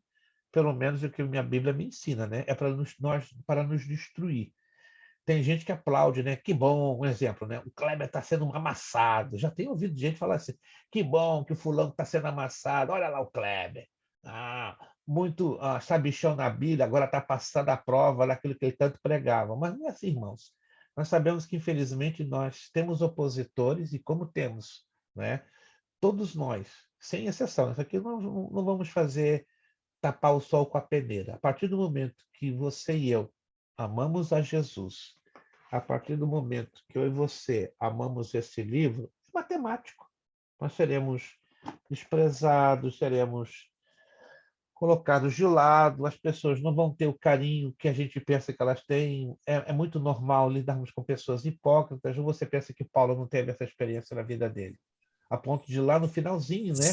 pelo menos é o que minha Bíblia me ensina, né? É para nos destruir. Tem gente que aplaude, né? Que bom, um exemplo, né? O Kleber está sendo amassado. Já tenho ouvido gente falar assim, que bom que o fulano está sendo amassado. Olha lá o Kleber. muito sabichão na Bíblia, agora está passando a prova daquilo que ele tanto pregava. Mas não é assim, irmãos. Nós sabemos que, infelizmente, nós temos opositores, e como temos, né? Todos nós, sem exceção. Isso aqui não vamos fazer tapar o sol com a peneira. A partir do momento que você e eu amamos a Jesus, a partir do momento que eu e você amamos esse livro, é matemático. Nós seremos desprezados, seremos colocados de lado, as pessoas não vão ter o carinho que a gente pensa que elas têm. É muito normal lidarmos com pessoas hipócritas. Ou você pensa que Paulo não teve essa experiência na vida dele? A ponto de lá no finalzinho, né?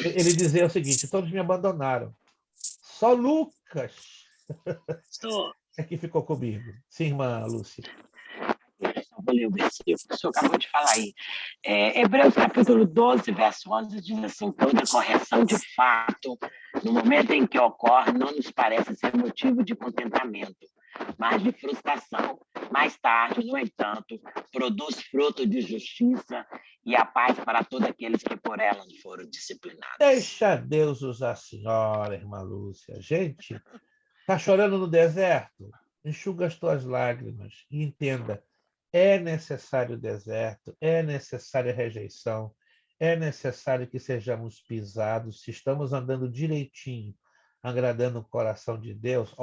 Ele dizer o seguinte: todos me abandonaram. Só Lucas é que ficou comigo. Sim, irmã Lúcia. Eu vou ler o versículo que o senhor acabou de falar aí. Hebreus capítulo 12, verso 11, diz assim: toda correção de fato, no momento em que ocorre, não nos parece ser motivo de contentamento, mas de frustração. Mais tarde, no entanto, produz fruto de justiça e a paz para todos aqueles que por ela foram disciplinados. Deixa Deus usar a senhora, irmã Lúcia. Gente, está chorando no deserto? Enxuga as tuas lágrimas e entenda: é necessário o deserto, é necessária a rejeição, é necessário que sejamos pisados. Se estamos andando direitinho, agradando o coração de Deus,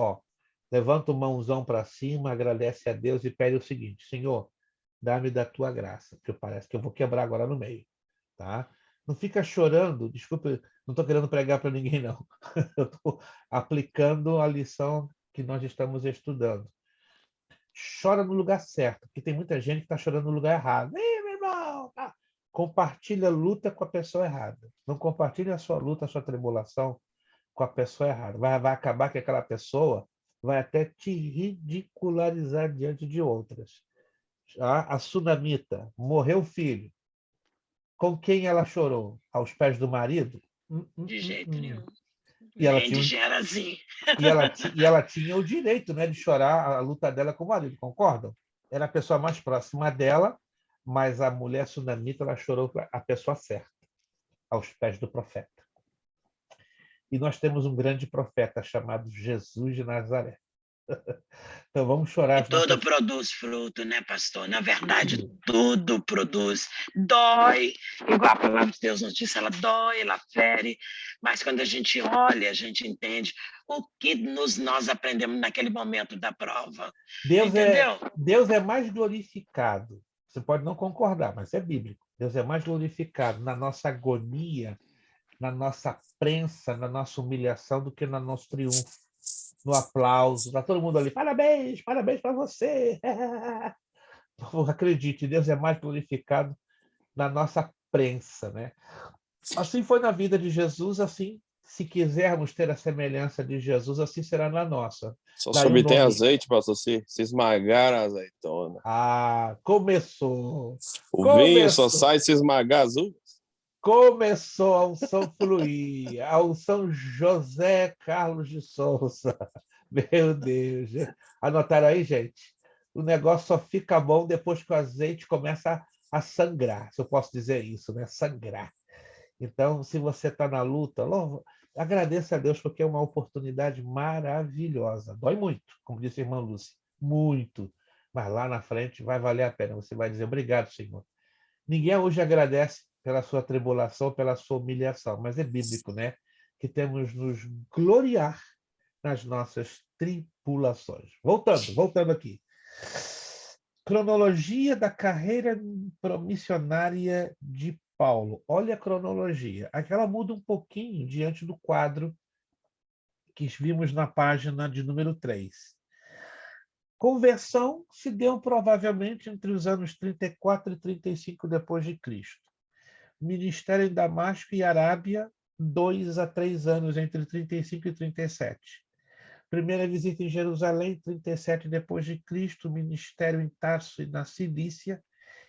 levanta o mãozão para cima, agradece a Deus e pede o seguinte: Senhor, dá-me da tua graça, porque parece que eu vou quebrar agora no meio, tá? Não fica chorando, desculpa, não estou querendo pregar para ninguém, não. Eu estou aplicando a lição que nós estamos estudando. Chora no lugar certo, porque tem muita gente que está chorando no lugar errado. Ei, meu irmão! Compartilha a luta com a pessoa errada. Não compartilhe a sua luta, a sua tribulação com a pessoa errada. Vai acabar que aquela pessoa vai até te ridicularizar diante de outras. A sunamita, morreu o filho. Com quem ela chorou? Aos pés do marido? De jeito nenhum. E ela Nem de Gerazim. E ela tinha o direito, né, de chorar a luta dela com o marido, concordam? Era a pessoa mais próxima dela, mas a mulher sunamita, ela chorou a pessoa certa, aos pés do profeta. E nós temos um grande profeta chamado Jesus de Nazaré. Então vamos chorar. E tudo produz fruto, né, pastor? Na verdade, tudo produz. Dói, igual a palavra de Deus nos diz, ela dói, ela fere, mas quando a gente olha, a gente entende o que nós aprendemos naquele momento da prova. Deus é mais glorificado. Você pode não concordar, mas é bíblico. Deus é mais glorificado na nossa agonia, na nossa prensa, na nossa humilhação, do que no nosso triunfo, no aplauso. Está todo mundo ali, parabéns, parabéns para você. Acredite, Deus é mais glorificado na nossa prensa, né? Assim foi na vida de Jesus, assim, se quisermos ter a semelhança de Jesus, assim será na nossa. Só se obtém azeite, pastor, se esmagar a azeitona. Começou. Vinho só sai se esmagar as uvas. Começou a unção fluir, a unção José Carlos de Souza. Meu Deus. Anotaram aí, gente? O negócio só fica bom depois que o azeite começa a sangrar, se eu posso dizer isso, né? Sangrar. Então, se você está na luta, agradeça a Deus, porque é uma oportunidade maravilhosa. Dói muito, como disse a irmã Lúcia, muito. Mas lá na frente vai valer a pena. Você vai dizer: obrigado, Senhor. Ninguém hoje agradece pela sua tribulação, pela sua humilhação, mas é bíblico, né? Que temos nos gloriar nas nossas tribulações. Voltando aqui. Cronologia da carreira missionária de Paulo. Olha a cronologia. Aquela muda um pouquinho diante do quadro que vimos na página de número 3. Conversão se deu provavelmente entre os anos 34 e 35 depois de Cristo. Ministério em Damasco e Arábia, 2 a 3 anos, entre 35 e 37. Primeira visita em Jerusalém, 37 depois de Cristo. Ministério em Tarso e na Cilícia,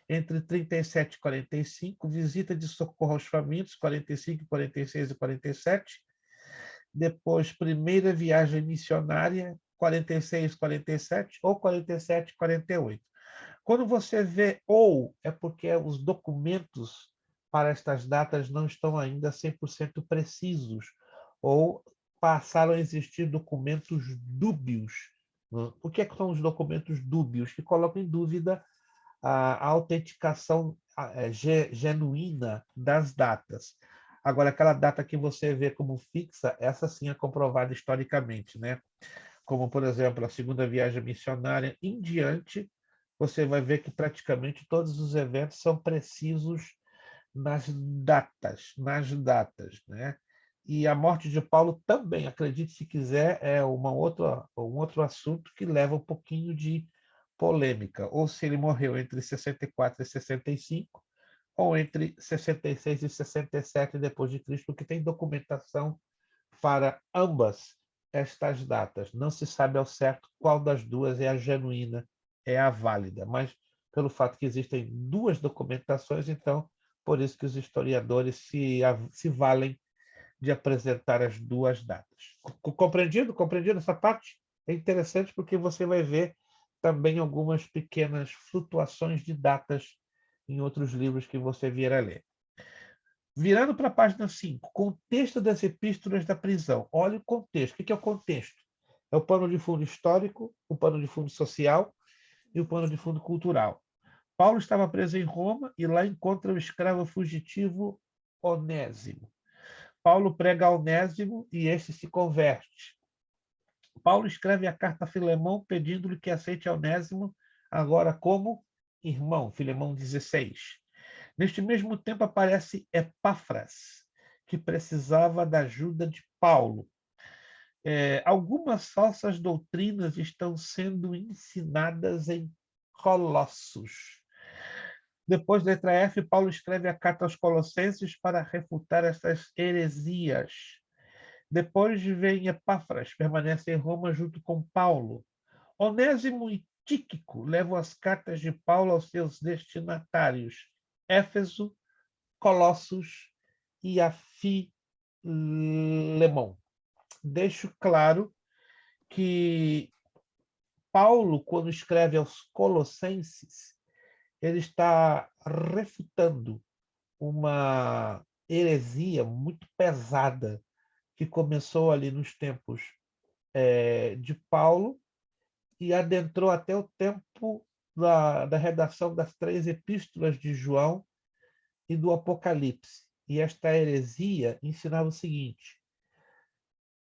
entre 37 e 45. Visita de socorro aos famintos, 45, 46 e 47. Depois, primeira viagem missionária, 46, 47 ou 47, 48. Quando você vê ou, é porque os documentos para estas datas não estão ainda 100% precisos, ou passaram a existir documentos dúbios. O que são os documentos dúbios? Que colocam em dúvida a autenticação genuína das datas. Agora, aquela data que você vê como fixa, essa sim é comprovada historicamente, né? Como, por exemplo, a segunda viagem missionária em diante, você vai ver que praticamente todos os eventos são precisos nas datas, né? E a morte de Paulo também, acredite se quiser, é um outro assunto que leva um pouquinho de polêmica, ou se ele morreu entre 64 e 65, ou entre 66 e 67 depois de Cristo, porque tem documentação para ambas estas datas. Não se sabe ao certo qual das duas é a genuína, é a válida, mas pelo fato que existem duas documentações, então, por isso que os historiadores se valem de apresentar as duas datas. Compreendido? Compreendido essa parte? É interessante porque você vai ver também algumas pequenas flutuações de datas em outros livros que você vier a ler. Virando para a página 5, contexto das epístolas da prisão. Olha o contexto. O que é o contexto? É o pano de fundo histórico, o pano de fundo social e o pano de fundo cultural. Paulo estava preso em Roma e lá encontra o escravo fugitivo Onésimo. Paulo prega a Onésimo e este se converte. Paulo escreve a carta a Filemão pedindo-lhe que aceite Onésimo agora como irmão, Filemão 16. Neste mesmo tempo aparece Epáfras, que precisava da ajuda de Paulo. Algumas falsas doutrinas estão sendo ensinadas em Colossos. Depois da letra F, Paulo escreve a carta aos Colossenses para refutar essas heresias. Depois vem Epáfras, permanece em Roma junto com Paulo. Onésimo e Tíquico levam as cartas de Paulo aos seus destinatários, Éfeso, Colossos e a Filemão. Deixo claro que Paulo, quando escreve aos Colossenses, ele está refutando uma heresia muito pesada que começou ali nos tempos de Paulo e adentrou até o tempo da redação das 3 epístolas de João e do Apocalipse. E esta heresia ensinava o seguinte,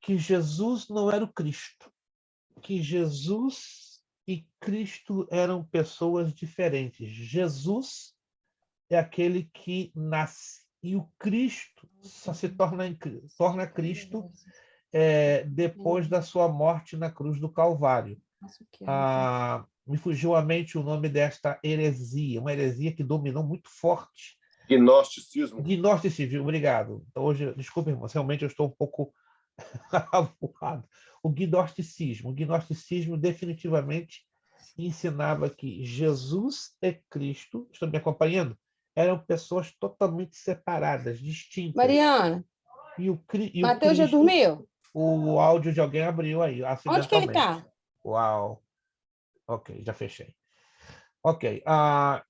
que Jesus não era o Cristo, que Jesus e Cristo eram pessoas diferentes. Jesus é aquele que nasce, e o Cristo só se torna Cristo depois da sua morte na cruz do Calvário. Me fugiu à mente o nome desta heresia, uma heresia que dominou muito forte. Gnosticismo. Gnosticismo, obrigado. Então, hoje, desculpe, irmão, realmente eu estou um pouco avoado. O gnosticismo definitivamente ensinava que Jesus e Cristo, estão me acompanhando? Eram pessoas totalmente separadas, distintas. Mariana, Mateus já dormiu? O áudio de alguém abriu aí, acidentalmente. Onde que ele está? Uau. Ok, já fechei. Ok.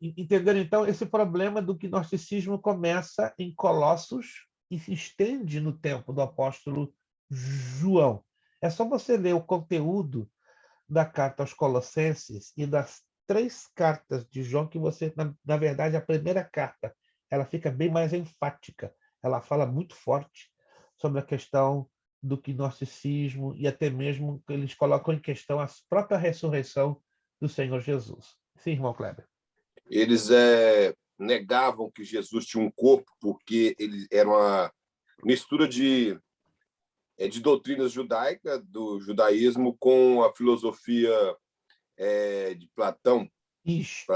Entenderam, então, esse problema do gnosticismo começa em Colossos e se estende no tempo do apóstolo João. É só você ler o conteúdo da carta aos Colossenses e das 3 cartas de João que você, na verdade, a primeira carta, ela fica bem mais enfática. Ela fala muito forte sobre a questão do gnosticismo e até mesmo eles colocam em questão a própria ressurreição do Senhor Jesus. Sim, irmão Kleber. Eles negavam que Jesus tinha um corpo porque ele era uma mistura de doutrinas judaicas, do judaísmo, com a filosofia de Platão. Isso.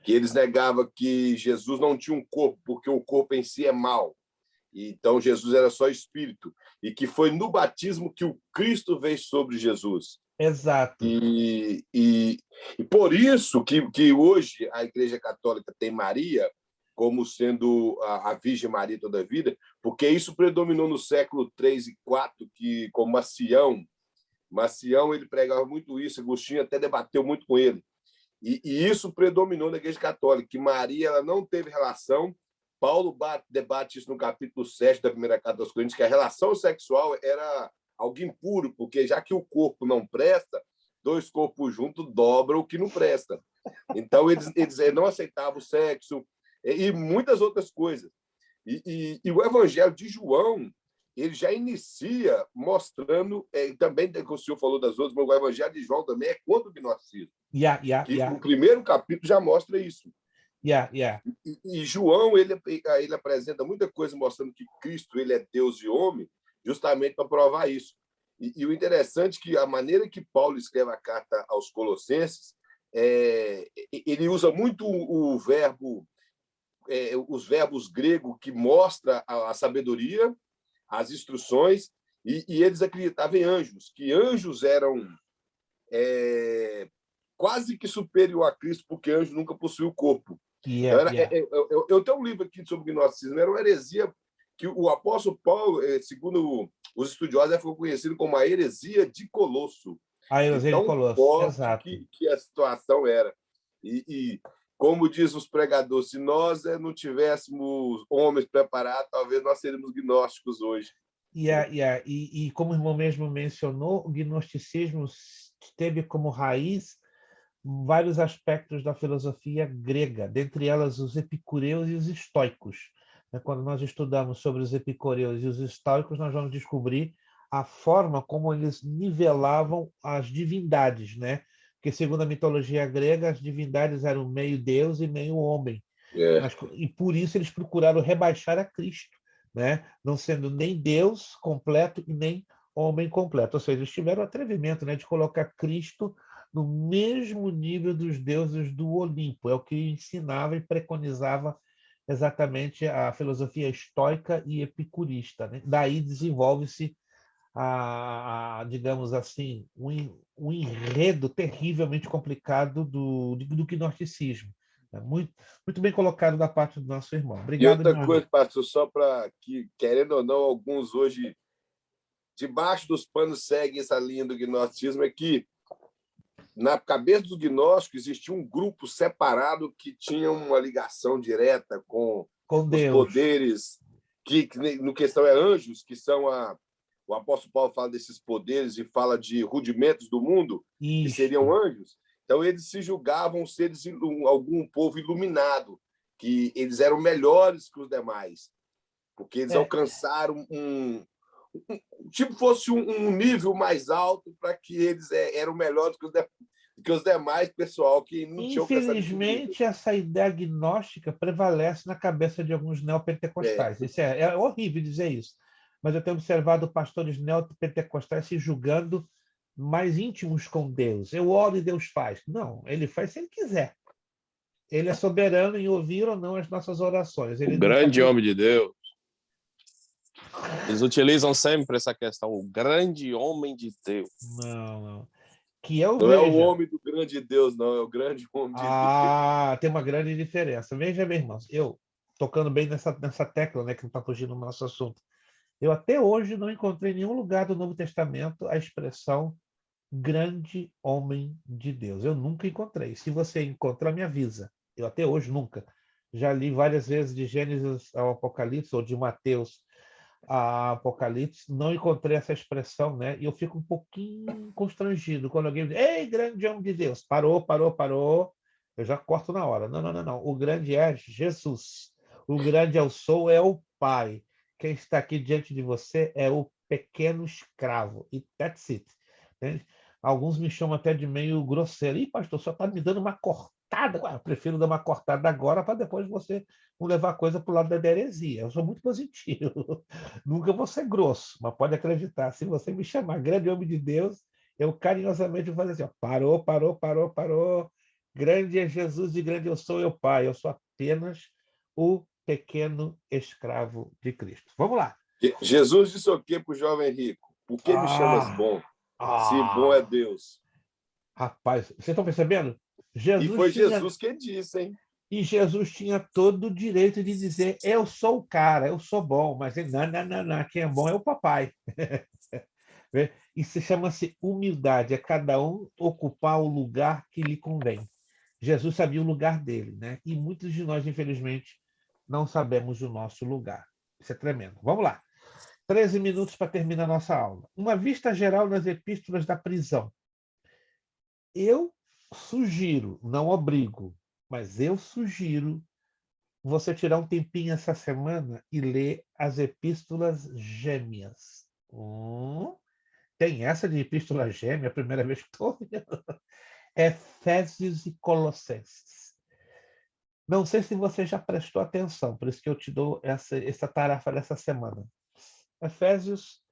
Que eles negavam que Jesus não tinha um corpo, porque o corpo em si é mau. Então, Jesus era só espírito. E que foi no batismo que o Cristo veio sobre Jesus. Exato. E por isso que hoje a Igreja Católica tem Maria como sendo a Virgem Maria toda a vida, porque isso predominou no século 3 e 4, que com Macião, ele pregava muito isso, Agostinho até debateu muito com ele. E isso predominou na Igreja Católica, que Maria ela não teve relação Paulo debate isso no capítulo 7 da primeira carta aos Coríntios, que a relação sexual era algo impuro, porque já que o corpo não presta, 2 corpos juntos dobram o que não presta. Então, eles não aceitavam o sexo e muitas outras coisas. E o Evangelho de João, ele já inicia mostrando, também que o senhor falou das outras, mas o Evangelho de João também é contra o gnosticismo. O primeiro capítulo já mostra isso. E João, ele apresenta muita coisa mostrando que Cristo ele é Deus e homem, justamente para provar isso. E o interessante é que a maneira que Paulo escreve a carta aos Colossenses, ele usa muito o verbo, os verbos gregos que mostra a sabedoria, as instruções, e eles acreditavam em anjos, que anjos eram quase que superior a Cristo, porque anjo nunca possuiu corpo. Eu tenho um livro aqui sobre gnosticismo, era uma heresia que o apóstolo Paulo, segundo os estudiosos, foi conhecido como a heresia de Colosso. A heresia de Colosso, exato. Que a situação era. E como diz os pregadores, se nós não tivéssemos homens preparados, talvez nós seríamos gnósticos hoje. E como o irmão mesmo mencionou, o gnosticismo teve como raiz vários aspectos da filosofia grega, dentre elas os epicureus e os estoicos. Quando nós estudamos sobre os epicureus e os estoicos, nós vamos descobrir a forma como eles nivelavam as divindades, né? Porque, segundo a mitologia grega, as divindades eram meio Deus e meio homem. E por isso eles procuraram rebaixar a Cristo, né? Não sendo nem Deus completo e nem homem completo. Ou seja, eles tiveram o atrevimento, né, de colocar Cristo no mesmo nível dos deuses do Olimpo. É o que ensinava e preconizava exatamente a filosofia estoica e epicurista, né? Daí desenvolve-se, digamos assim, um enredo terrivelmente complicado do gnosticismo. Muito, muito bem colocado da parte do nosso irmão. Obrigado. E outra coisa, pastor, só para que, querendo ou não, alguns hoje, debaixo dos panos, seguem essa linha do gnosticismo, é que na cabeça dos gnósticos existia um grupo separado que tinha uma ligação direta com os Deus. Poderes, que no questão é anjos, que são o apóstolo Paulo fala desses poderes e fala de rudimentos do mundo, que seriam anjos. Então, eles se julgavam seres, algum povo iluminado, que eles eram melhores que os demais, porque eles alcançaram tipo fosse um nível mais alto para que eles eram melhores que os demais pessoal que não tinham. Infelizmente, essa ideia gnóstica prevalece na cabeça de alguns neopentecostais. Isso é horrível dizer isso, mas eu tenho observado pastores neopentecostais se julgando mais íntimos com Deus. Eu oro e Deus faz. Não, ele faz se ele quiser. Ele é soberano em ouvir ou não as nossas orações. Ele grande homem de Deus. Eles utilizam sempre essa questão, o grande homem de Deus. Não. Não é o homem do grande Deus, não, é o grande homem de Deus. Tem uma grande diferença. Veja bem, irmãos, eu, tocando bem nessa tecla, né, que não está fugindo do nosso assunto, eu até hoje não encontrei em nenhum lugar do Novo Testamento a expressão grande homem de Deus. Eu nunca encontrei. Se você encontrar, me avisa. Eu até hoje nunca. Já li várias vezes de Gênesis ao Apocalipse, ou de Mateus a Apocalipse, não encontrei essa expressão, né? E eu fico um pouquinho constrangido quando alguém diz, ei, grande homem de Deus, parou, eu já corto na hora. Não. O grande é Jesus. O grande eu sou é o Pai. Quem está aqui diante de você é o pequeno escravo. E that's it. Entende? Alguns me chamam até de meio grosseiro. Ih, pastor, só está me dando uma cortada. Eu prefiro dar uma cortada agora para depois você não levar a coisa para o lado da heresia. Eu sou muito positivo. Nunca vou ser grosso, mas pode acreditar. Se você me chamar grande homem de Deus, eu carinhosamente vou fazer assim, ó, parou. Grande é Jesus e grande eu sou, Pai. Eu sou apenas o pequeno escravo de Cristo. Vamos lá. Jesus disse o quê para o jovem rico? Por que me chamas bom? Se bom é Deus. Rapaz, vocês estão percebendo? Jesus que disse, hein? E Jesus tinha todo o direito de dizer, eu sou o cara, eu sou bom, mas ele, não, quem é bom é o papai. Isso chama-se humildade, é cada um ocupar o lugar que lhe convém. Jesus sabia o lugar dele, né? E muitos de nós, infelizmente, não sabemos o nosso lugar. Isso é tremendo. Vamos lá. 13 minutos para terminar a nossa aula. Uma vista geral nas epístolas da prisão. Eu sugiro, não obrigo, mas eu sugiro você tirar um tempinho essa semana e ler as epístolas gêmeas. Tem essa de epístola gêmea, a primeira vez que estou vendo. Efésios e Colossenses. Não sei se você já prestou atenção, por isso que eu te dou essa tarefa dessa semana. Efésios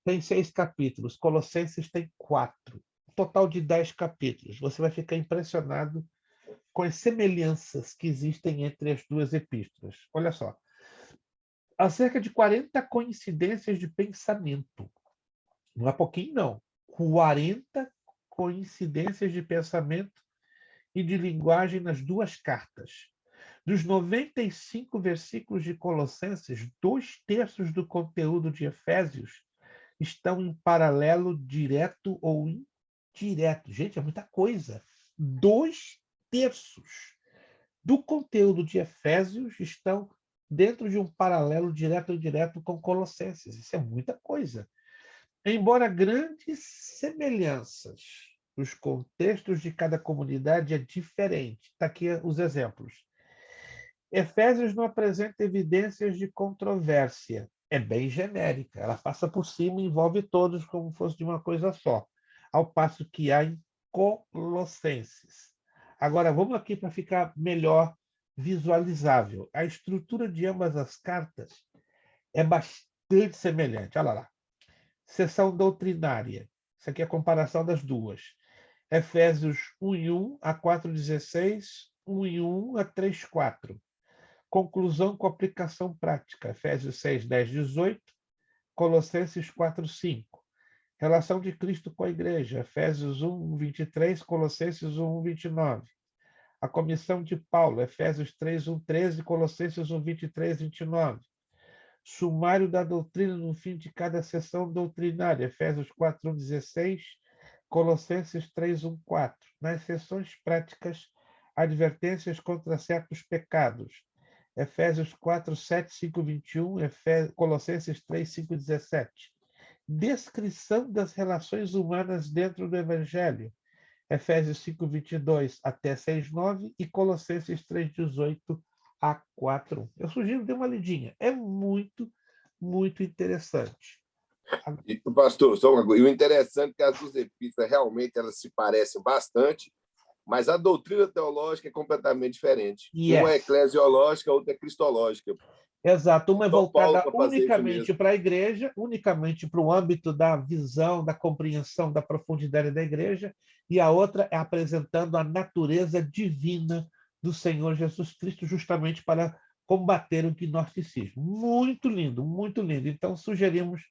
tem 6 capítulos, Colossenses tem 4. Um total de 10 capítulos. Você vai ficar impressionado com as semelhanças que existem entre as duas epístolas. Olha só. Há cerca de 40 coincidências de pensamento. Não é pouquinho, não. 40 coincidências de pensamento e de linguagem nas duas cartas. Dos 95 versículos de Colossenses, 2/3 do conteúdo de Efésios estão em paralelo direto ou indireto. Gente, é muita coisa. 2/3 do conteúdo de Efésios estão dentro de um paralelo direto ou indireto com Colossenses. Isso é muita coisa. Embora grandes semelhanças, os contextos de cada comunidade é diferente. Está aqui os exemplos. Efésios não apresenta evidências de controvérsia. É bem genérica. Ela passa por cima e envolve todos como fosse de uma coisa só. Ao passo que há em Colossenses. Agora, vamos aqui para ficar melhor visualizável. A estrutura de ambas as cartas é bastante semelhante. Olha lá. Seção doutrinária. Isso aqui é a comparação das duas. Efésios 1:1 a 4:16, 1:1 a 3:4. Conclusão com aplicação prática. Efésios 6:10-18, Colossenses 4:5. Relação de Cristo com a Igreja. Efésios 1:23, Colossenses 1:29. A comissão de Paulo. Efésios 3:1-13, Colossenses 1:23-29. Sumário da doutrina no fim de cada sessão doutrinária, Efésios 4:1-16, Colossenses 3:1-4. Nas sessões práticas, advertências contra certos pecados, Efésios 4:7, 5:21, Colossenses 3:5-17. Descrição das relações humanas dentro do Evangelho, Efésios 5:22 até 6:9 e Colossenses 3:18 a 4. Eu sugiro dar uma lidinha. É muito, muito interessante. E, pastor, só uma coisa. E o interessante é que as duas epístolas realmente elas se parecem bastante, mas a doutrina teológica é completamente diferente. Yes. Uma é eclesiológica, a outra é cristológica. Exato. Uma é voltada unicamente para a igreja, unicamente para o âmbito da visão, da compreensão, da profundidade da igreja, e a outra é apresentando a natureza divina do Senhor Jesus Cristo, justamente para combater o gnosticismo. Muito lindo, muito lindo. Então, sugerimos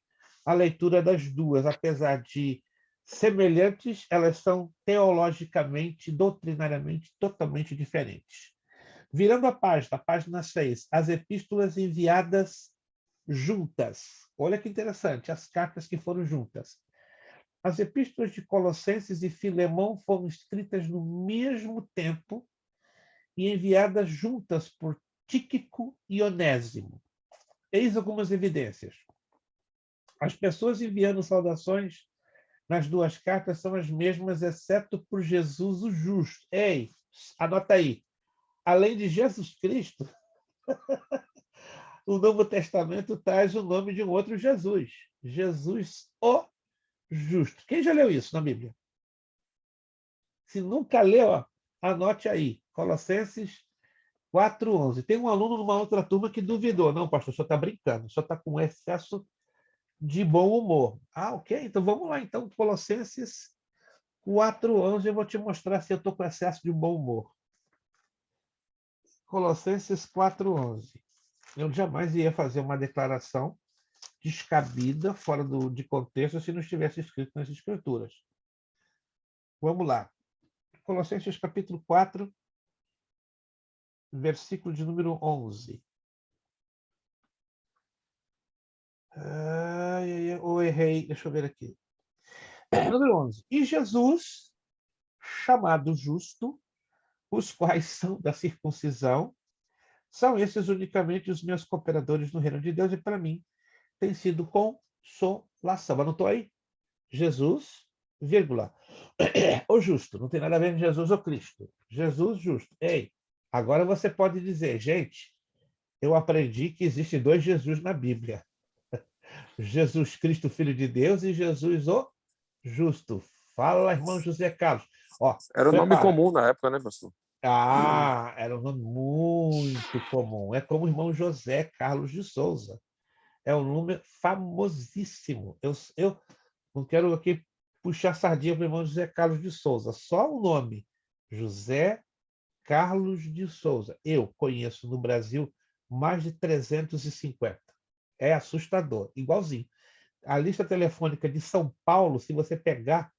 a leitura das duas. Apesar de semelhantes, elas são teologicamente, doutrinariamente, totalmente diferentes. Virando a página 6, as epístolas enviadas juntas. Olha que interessante, as cartas que foram juntas. As epístolas de Colossenses e Filemão foram escritas no mesmo tempo e enviadas juntas por Tíquico e Onésimo. Eis algumas evidências. As pessoas enviando saudações nas duas cartas são as mesmas, exceto por Jesus o Justo. Ei, anota aí. Além de Jesus Cristo, o Novo Testamento traz o nome de um outro Jesus. Jesus o Justo. Quem já leu isso na Bíblia? Se nunca leu, anote aí. Colossenses 4:11. Tem um aluno numa outra turma que duvidou. Não, pastor, o senhor está brincando. O senhor está com excesso de bom humor. Ah, ok. Então vamos lá. Então, Colossenses 4:11. Eu vou te mostrar se eu estou com excesso de bom humor. Colossenses 4:11. Eu jamais ia fazer uma declaração descabida, fora de contexto, se não estivesse escrito nas Escrituras. Vamos lá. Colossenses capítulo 4, versículo de número 11. Eu errei, deixa eu ver aqui. Número 11. E Jesus, chamado justo, os quais são da circuncisão, São esses unicamente os meus cooperadores no reino de Deus e para mim tem sido consolação. Anotou aí? Jesus, vírgula. O justo. Não tem nada a ver com Jesus ou Cristo. Jesus justo. Ei, agora você pode dizer, gente, eu aprendi que existe 2 Jesus na Bíblia. Jesus Cristo, Filho de Deus, e Jesus o justo. Fala, irmão José Carlos. Ó, Era um nome comum na época, né, pastor? Era um nome muito comum. É como o irmão José Carlos de Souza. É um nome famosíssimo. Eu não quero aqui puxar sardinha para o irmão José Carlos de Souza. Só o nome, José Carlos de Souza. Eu conheço no Brasil mais de 350. É assustador, igualzinho. A lista telefônica de São Paulo, se você pegar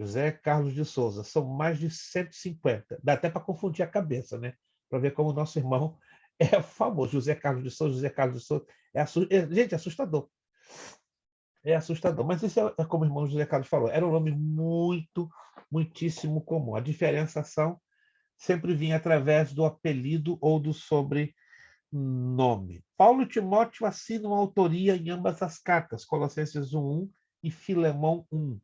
José Carlos de Souza, são mais de 150. Dá até para confundir a cabeça, né? Para ver como o nosso irmão é famoso. José Carlos de Souza, José Carlos de Souza. Gente, é assustador. É assustador. Mas isso é como o irmão José Carlos falou. Era um nome muitíssimo comum. A diferenciação sempre vinha através do apelido ou do sobrenome. Paulo e Timóteo assinam a autoria em ambas as cartas, Colossenses 1:1 e Filemão 1.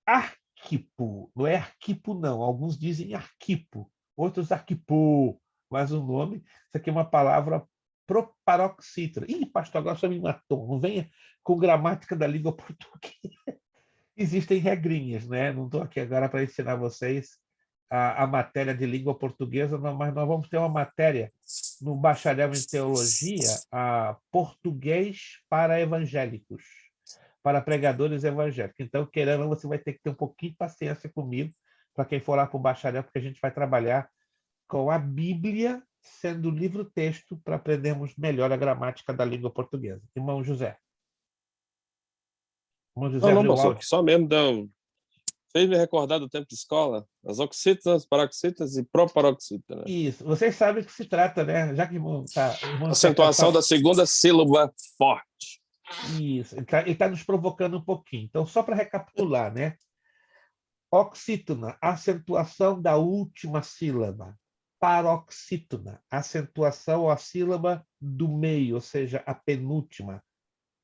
Arquipo, não é Arquipo, não. Alguns dizem Arquipo, outros Arquipo, mas o nome, isso aqui é uma palavra proparoxítona. Ih, pastor, agora só me matou. Não venha com gramática da língua portuguesa. Existem regrinhas, né? Não estou aqui agora para ensinar vocês a matéria de língua portuguesa, mas nós vamos ter uma matéria no bacharel em teologia, português para evangélicos, para pregadores evangélicos. Então, querendo, você vai ter que ter um pouquinho de paciência comigo, para quem for lá para o bacharel, porque a gente vai trabalhar com a Bíblia sendo livro-texto para aprendermos melhor a gramática da língua portuguesa. Irmão José. Irmão José, não, pastor, só mesmo fez me recordar do tempo de escola, as oxítonas, paroxítonas e proparoxítonas. Isso. Vocês sabem o que se trata, né? Já que irmão acentuação da segunda sílaba forte. Isso. Ele tá nos provocando um pouquinho. Então, só para recapitular, né? Oxítona, acentuação da última sílaba. Paroxítona, acentuação à sílaba do meio, ou seja, a penúltima.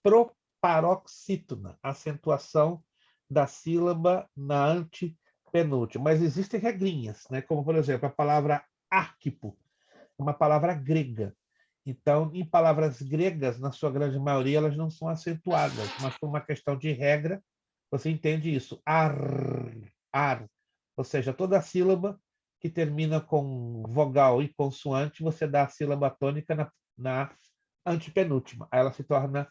Proparoxítona, acentuação da sílaba na antepenúltima. Mas existem regrinhas, né? Como, por exemplo, a palavra arquipo, uma palavra grega. Então, em palavras gregas, na sua grande maioria, elas não são acentuadas, mas por uma questão de regra, você entende isso. Ar. Ou seja, toda sílaba que termina com vogal e consoante, você dá a sílaba tônica na antepenúltima. Aí ela se torna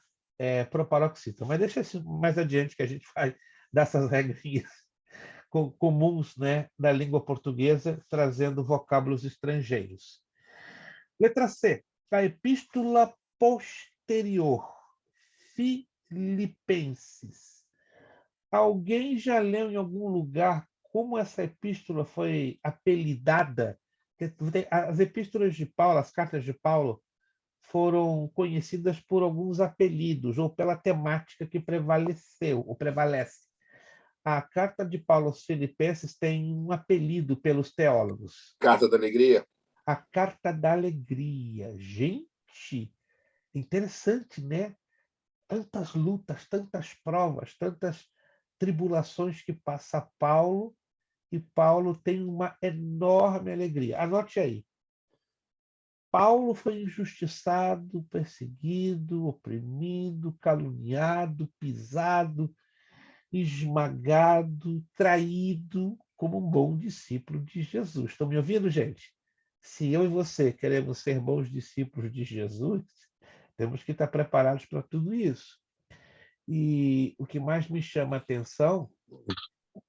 proparoxítona. Mas deixa isso mais adiante que a gente vai dessas regrinhas comuns, né, da língua portuguesa, trazendo vocábulos estrangeiros. Letra C. A epístola posterior. Filipenses. Alguém já leu em algum lugar como essa epístola foi apelidada? As epístolas de Paulo, as cartas de Paulo, foram conhecidas por alguns apelidos ou pela temática que prevaleceu ou prevalece. A carta de Paulo aos Filipenses tem um apelido pelos teólogos. Carta da Alegria? A Carta da Alegria. Gente, interessante, né? Tantas lutas, tantas provas, tantas tribulações que passa Paulo, e Paulo tem uma enorme alegria. Anote aí. Paulo foi injustiçado, perseguido, oprimido, caluniado, pisado, esmagado, traído, como um bom discípulo de Jesus. Estão me ouvindo, gente? Se eu e você queremos ser bons discípulos de Jesus, temos que estar preparados para tudo isso. E o que mais me chama a atenção é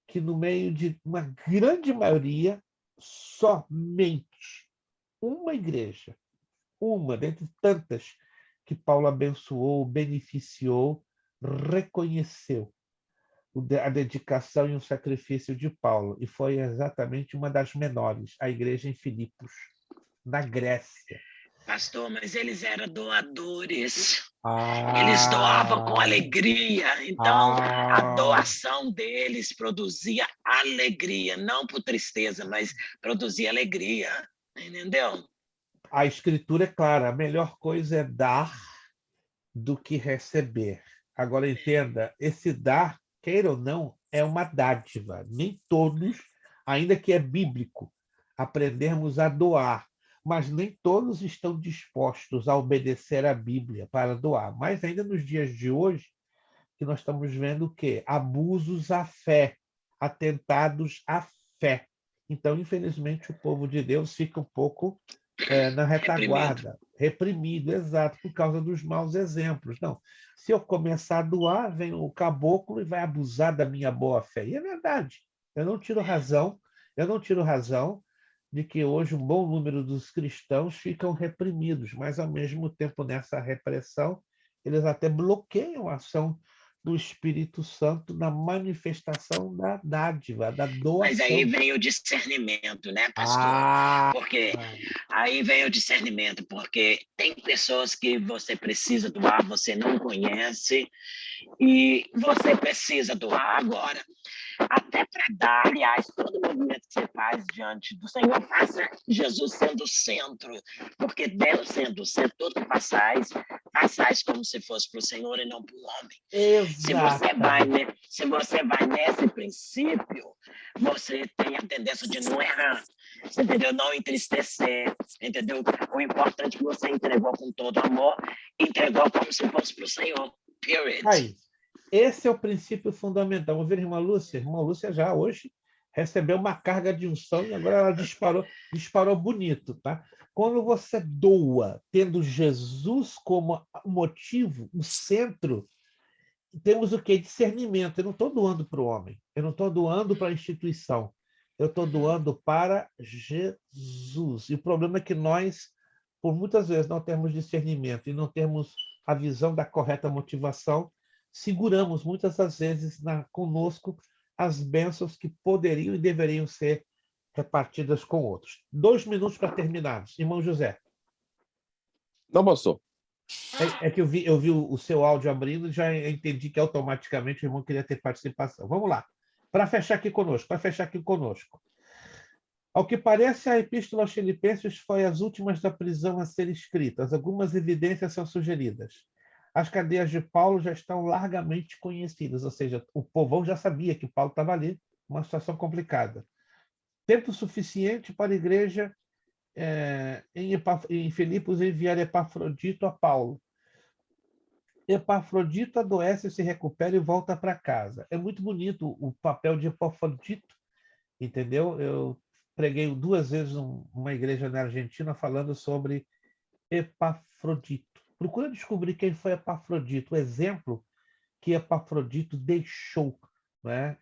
que no meio de uma grande maioria, somente uma igreja, uma dentre tantas que Paulo abençoou, beneficiou, reconheceu a dedicação e o sacrifício de Paulo, e foi exatamente uma das menores, a igreja em Filipos, na Grécia. Pastor, mas eles eram doadores. Eles doavam com alegria. Então, a doação deles produzia alegria, não por tristeza, mas produzia alegria. Entendeu? A Escritura é clara, a melhor coisa é dar do que receber. Agora, entenda, esse dar, queira ou não, é uma dádiva. Nem todos, ainda que é bíblico, aprendermos a doar, mas nem todos estão dispostos a obedecer à Bíblia para doar. Mas ainda nos dias de hoje, que nós estamos vendo o quê? Abusos à fé, atentados à fé. Então, infelizmente, o povo de Deus fica um pouco na retaguarda, reprimido, exato, por causa dos maus exemplos. Não, se eu começar a doar, vem o caboclo e vai abusar da minha boa fé. E é verdade. Eu não tiro razão de que hoje um bom número dos cristãos ficam reprimidos, mas ao mesmo tempo nessa repressão eles até bloqueiam a ação do Espírito Santo na manifestação da dádiva, da doação. Mas aí vem o discernimento, né, pastor? Porque aí vem o discernimento, porque tem pessoas que você precisa doar, você não conhece, e você precisa doar agora. Até para dar, aliás, todo movimento que você faz diante do Senhor, faça Jesus sendo o centro, porque Deus sendo o centro, tudo que façais como se fosse para o Senhor e não para o homem. Se você vai nesse princípio, você tem a tendência de não errar, você entendeu? Não entristecer, entendeu? O importante é que você entregou com todo amor, entregou como se fosse para o Senhor, period. Aí. Esse é o princípio fundamental. Vamos ver, irmã Lúcia? Irmã Lúcia já hoje recebeu uma carga de unção e agora ela disparou bonito, tá? Quando você doa, tendo Jesus como motivo, o centro, temos o quê? Discernimento. Eu não estou doando para o homem, eu não estou doando para a instituição, eu estou doando para Jesus. E o problema é que nós, por muitas vezes, não temos discernimento e não temos a visão da correta motivação, seguramos muitas das vezes conosco as bênçãos que poderiam e deveriam ser repartidas com outros. 2 minutos para terminarmos. Irmão José. Não, pastor. É que eu vi o seu áudio abrindo e já entendi que automaticamente o irmão queria ter participação. Vamos lá. Para fechar aqui conosco. Ao que parece, a Epístola aos Filipenses foi as últimas da prisão a ser escritas. Algumas evidências são sugeridas. As cadeias de Paulo já estão largamente conhecidas, ou seja, o povão já sabia que Paulo estava ali, uma situação complicada. Tempo suficiente para a igreja em Filipos enviar Epafrodito a Paulo. Epafrodito adoece, se recupera e volta para casa. É muito bonito o papel de Epafrodito, entendeu? Eu preguei 2 vezes numa igreja na Argentina falando sobre Epafrodito. Procura descobrir quem foi Epafrodito, o exemplo que Epafrodito deixou. Né?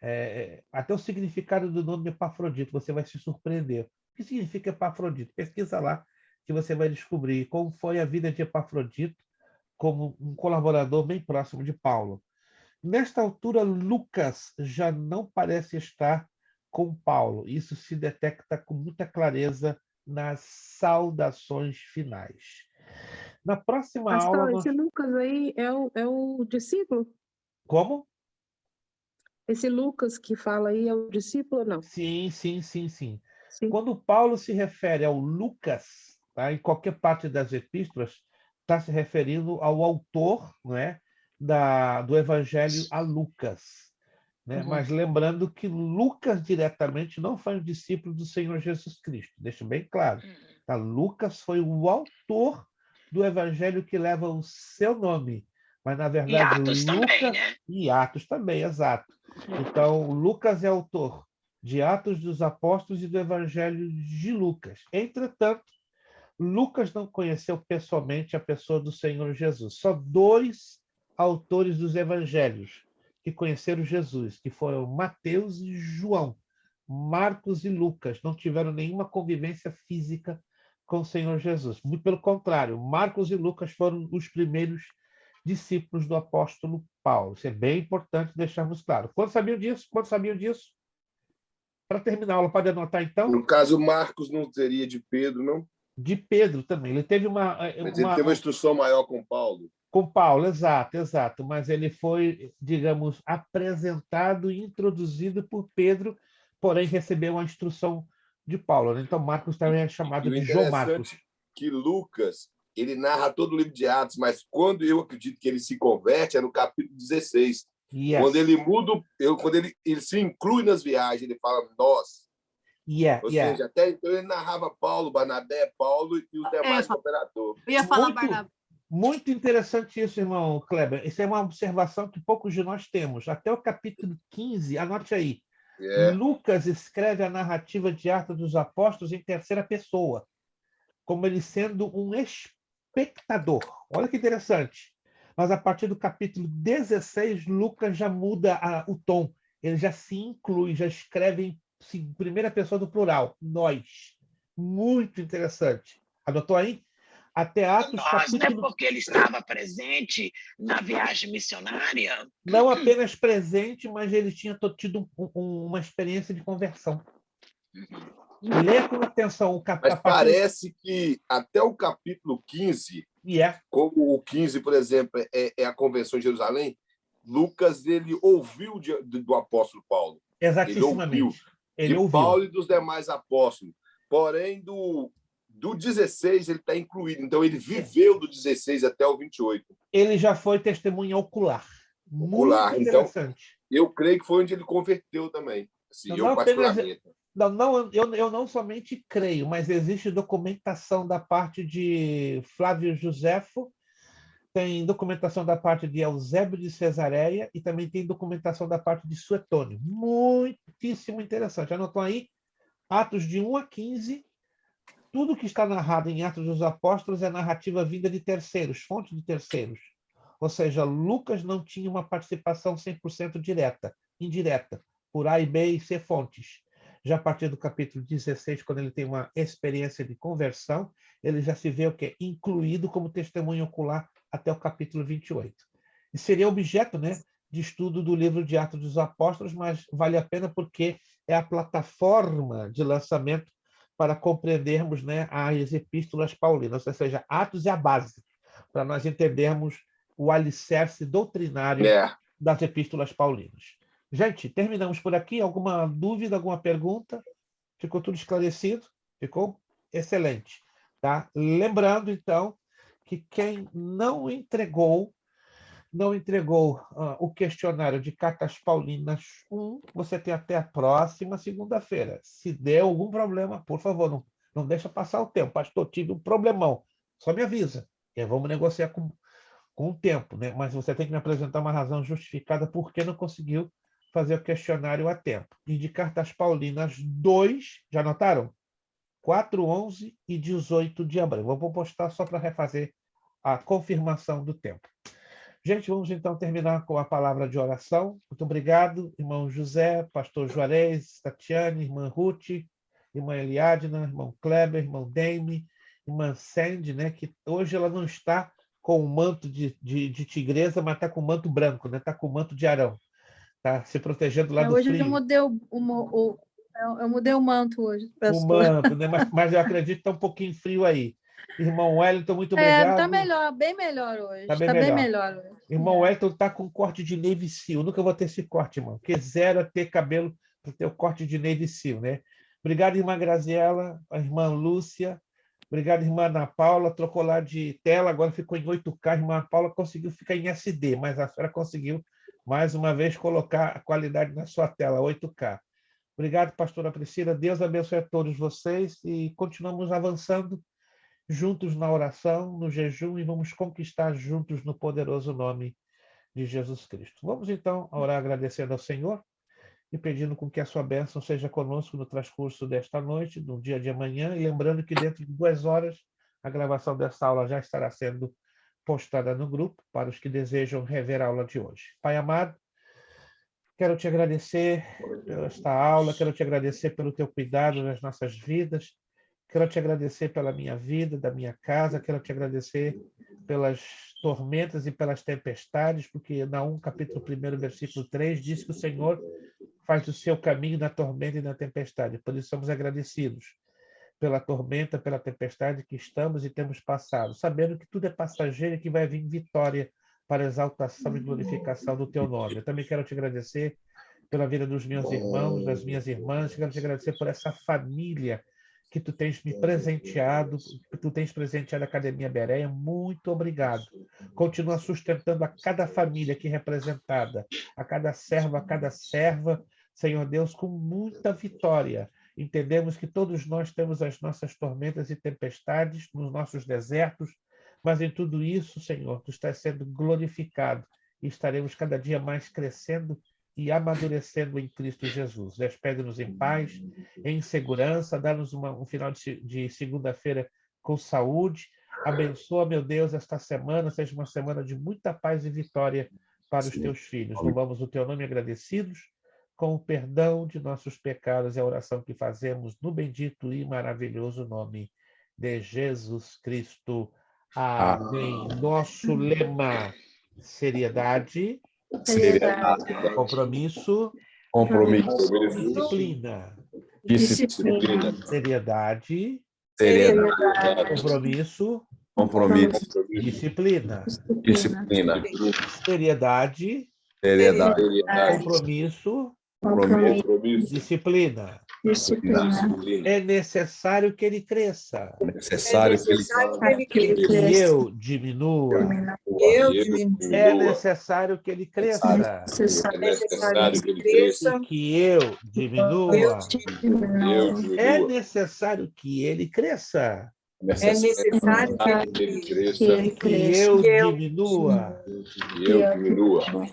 Até o significado do nome Epafrodito, você vai se surpreender. O que significa Epafrodito? Pesquisa lá que você vai descobrir como foi a vida de Epafrodito como um colaborador bem próximo de Paulo. Nesta altura, Lucas já não parece estar com Paulo. Isso se detecta com muita clareza nas saudações finais. Na próxima aula... Esse Lucas aí é o discípulo? Como? Esse Lucas que fala aí é o discípulo ou não? Sim. Quando Paulo se refere ao Lucas, tá, em qualquer parte das epístolas, está se referindo ao autor, não é, do Evangelho a Lucas. Né? Uhum. Mas lembrando que Lucas diretamente não foi um discípulo do Senhor Jesus Cristo. Deixa bem claro. Tá? Lucas foi o autor do evangelho que leva o seu nome. Mas, na verdade, Atos também, né? E Atos também, exato. Então, Lucas é autor de Atos dos Apóstolos e do Evangelho de Lucas. Entretanto, Lucas não conheceu pessoalmente a pessoa do Senhor Jesus. Só 2 autores dos evangelhos que conheceram Jesus, que foram Mateus e João. Marcos e Lucas não tiveram nenhuma convivência física com o Senhor Jesus. Muito pelo contrário, Marcos e Lucas foram os primeiros discípulos do apóstolo Paulo. Isso é bem importante deixarmos claro. Quantos sabiam disso? Para terminar a aula, pode anotar então? No caso, Marcos não teria de Pedro, não? De Pedro também. Ele teve ele teve uma instrução maior com Paulo. Com Paulo, exato. Mas ele foi, digamos, apresentado e introduzido por Pedro, porém recebeu a instrução de Paulo. Né? Então, Marcos também é chamado de João Marcos. que Lucas ele narra todo o livro de Atos, mas quando eu acredito que ele se converte é no capítulo 16. Yes. Quando ele muda, quando ele se inclui nas viagens, ele fala nós. Ou seja, até então ele narrava Paulo, Barnabé, Paulo e os demais cooperadores. Eu ia falar Barnabé. Muito interessante isso, irmão Kleber. Isso é uma observação que poucos de nós temos. Até o capítulo 15, anote aí. Lucas escreve a narrativa de Atos dos Apóstolos em terceira pessoa, como ele sendo um espectador. Olha que interessante. Mas a partir do capítulo 16, Lucas já muda o tom. Ele já se inclui, já escreve em primeira pessoa do plural. Nós. Muito interessante. Anotou aí? Até Atos capítulo... Não é porque ele estava presente na viagem missionária? Não apenas presente, mas ele tinha tido uma experiência de conversão. Lê com atenção o capítulo. Mas parece que até o capítulo 15, como o 15, por exemplo, é a convenção de Jerusalém, Lucas ele ouviu do apóstolo Paulo. Exatíssimamente. Ele ouviu. Paulo e dos demais apóstolos. Porém, do 16 ele está incluído. Então, ele viveu do 16 até o 28. Ele já foi testemunha ocular. Muito interessante. Então, eu creio que foi onde ele converteu também. Assim, particularmente. Eu não somente creio, mas existe documentação da parte de Flávio Josefo, tem documentação da parte de Eusébio de Cesareia e também tem documentação da parte de Suetônio. Muitíssimo interessante. Anotou aí? Atos de 1 a 15. Tudo que está narrado em Atos dos Apóstolos é narrativa vinda de terceiros, fonte de terceiros. Ou seja, Lucas não tinha uma participação 100% direta, indireta, por A e B e C fontes. Já a partir do capítulo 16, quando ele tem uma experiência de conversão, ele já se vê o quê? Incluído como testemunho ocular até o capítulo 28. E seria objeto, né, de estudo do livro de Atos dos Apóstolos, mas vale a pena porque é a plataforma de lançamento para compreendermos, né, as epístolas paulinas, ou seja, Atos é a base, para nós entendermos o alicerce doutrinário das epístolas paulinas. Gente, terminamos por aqui. Alguma dúvida, alguma pergunta? Ficou tudo esclarecido? Ficou excelente. Tá? Lembrando, então, que quem não entregou o questionário de Cartas Paulinas 1, você tem até a próxima segunda-feira. Se der algum problema, por favor, não deixa passar o tempo. Pastor, tive um problemão. Só me avisa. E aí vamos negociar com o tempo, né? Mas você tem que me apresentar uma razão justificada por que não conseguiu fazer o questionário a tempo. E de Cartas Paulinas 2, já anotaram? 4, 11 e 18 de abril. Vou postar só para refazer a confirmação do tempo. Gente, vamos então terminar com a palavra de oração. Muito obrigado, irmão José, pastor Juarez, Tatiane, irmã Ruth, irmã Eliadna, irmão Kleber, irmão Deime, irmã Sandy, né, que hoje ela não está com o manto de tigresa, mas está com o manto branco, né? Está com o manto de Arão. Está se protegendo lá do hoje frio. Eu mudei o manto hoje. O manto, né? Mas eu acredito que está um pouquinho frio aí. Irmão Wellington, muito obrigado. Está melhor, bem melhor hoje. Está bem melhor hoje. Irmão Wellington está com corte de Navy Seal. Eu nunca vou ter esse corte, irmão. Porque zero é ter cabelo para ter o corte de Navy Seal, né? Obrigado, irmã Graziela, a irmã Lúcia. Obrigado, irmã Ana Paula. Trocou lá de tela, agora ficou em 8K. A irmã Ana Paula conseguiu ficar em SD, mas a senhora conseguiu, mais uma vez, colocar a qualidade na sua tela, 8K. Obrigado, pastora Priscila. Deus abençoe a todos vocês e continuamos avançando juntos na oração, no jejum, e vamos conquistar juntos no poderoso nome de Jesus Cristo. Vamos então orar agradecendo ao Senhor e pedindo com que a sua bênção seja conosco no transcurso desta noite, no dia de amanhã, e lembrando que dentro de 2 horas a gravação dessa aula já estará sendo postada no grupo para os que desejam rever a aula de hoje. Pai amado, quero te agradecer por esta aula, quero te agradecer pelo teu cuidado nas nossas vidas, quero te agradecer pela minha vida, da minha casa, quero te agradecer pelas tormentas e pelas tempestades, porque Naum, capítulo 1, versículo 3, diz que o Senhor faz o seu caminho na tormenta e na tempestade. Por isso somos agradecidos pela tormenta, pela tempestade que estamos e temos passado, sabendo que tudo é passageiro e que vai vir vitória para a exaltação e glorificação do teu nome. Eu também quero te agradecer pela vida dos meus irmãos, das minhas irmãs, quero te agradecer por essa família que tu tens me presenteado, que tu tens presenteado a Academia Bereia. Muito obrigado. Continua sustentando a cada família aqui representada, a cada servo, a cada serva, Senhor Deus, com muita vitória. Entendemos que todos nós temos as nossas tormentas e tempestades nos nossos desertos, mas em tudo isso, Senhor, tu estás sendo glorificado e estaremos cada dia mais crescendo e amadurecendo em Cristo Jesus. Despede-nos em paz, em segurança, dá-nos um final de segunda-feira com saúde. Abençoa, meu Deus, esta semana, seja uma semana de muita paz e vitória para os teus filhos. Louvamos o teu nome agradecidos, com o perdão de nossos pecados e a oração que fazemos no bendito e maravilhoso nome de Jesus Cristo. Amém. Nosso lema: seriedade, compromisso, disciplina. Seriedade, compromisso, disciplina. Seriedade, compromisso, disciplina. É necessário que ele cresça. E eu diminua. É necessário que ele cresça. Que eu diminua. É necessário que ele cresça. É necessário que eu diminua.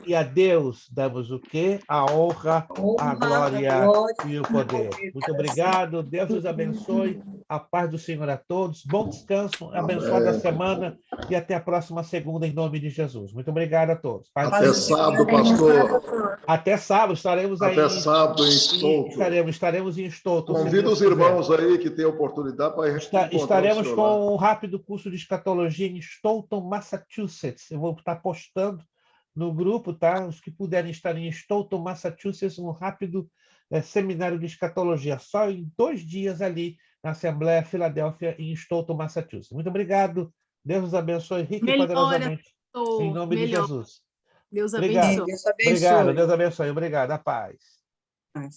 E a Deus damos o quê? A honra, a glória e o poder. Muito obrigado. Deus nos abençoe. A paz do Senhor a todos. Bom descanso, abençoada semana e até a próxima segunda, em nome de Jesus. Muito obrigado a todos. Até sábado, pastor. Até sábado, estaremos aí. Até sábado em Stoughton. Estaremos em Stoughton. Convido os irmãos aí que têm oportunidade para estaremos com um rápido curso de escatologia em Stoughton, Massachusetts. Eu vou estar postando no grupo, tá? Os que puderem estar em Stoughton, Massachusetts, um rápido seminário de escatologia, só em 2 dias ali na Assembleia Filadélfia, em Stoughton, Massachusetts. Muito obrigado. Deus os abençoe rico e poderosamente. Em nome de Jesus. Deus abençoe. Obrigado. Deus abençoe. Obrigado. A paz.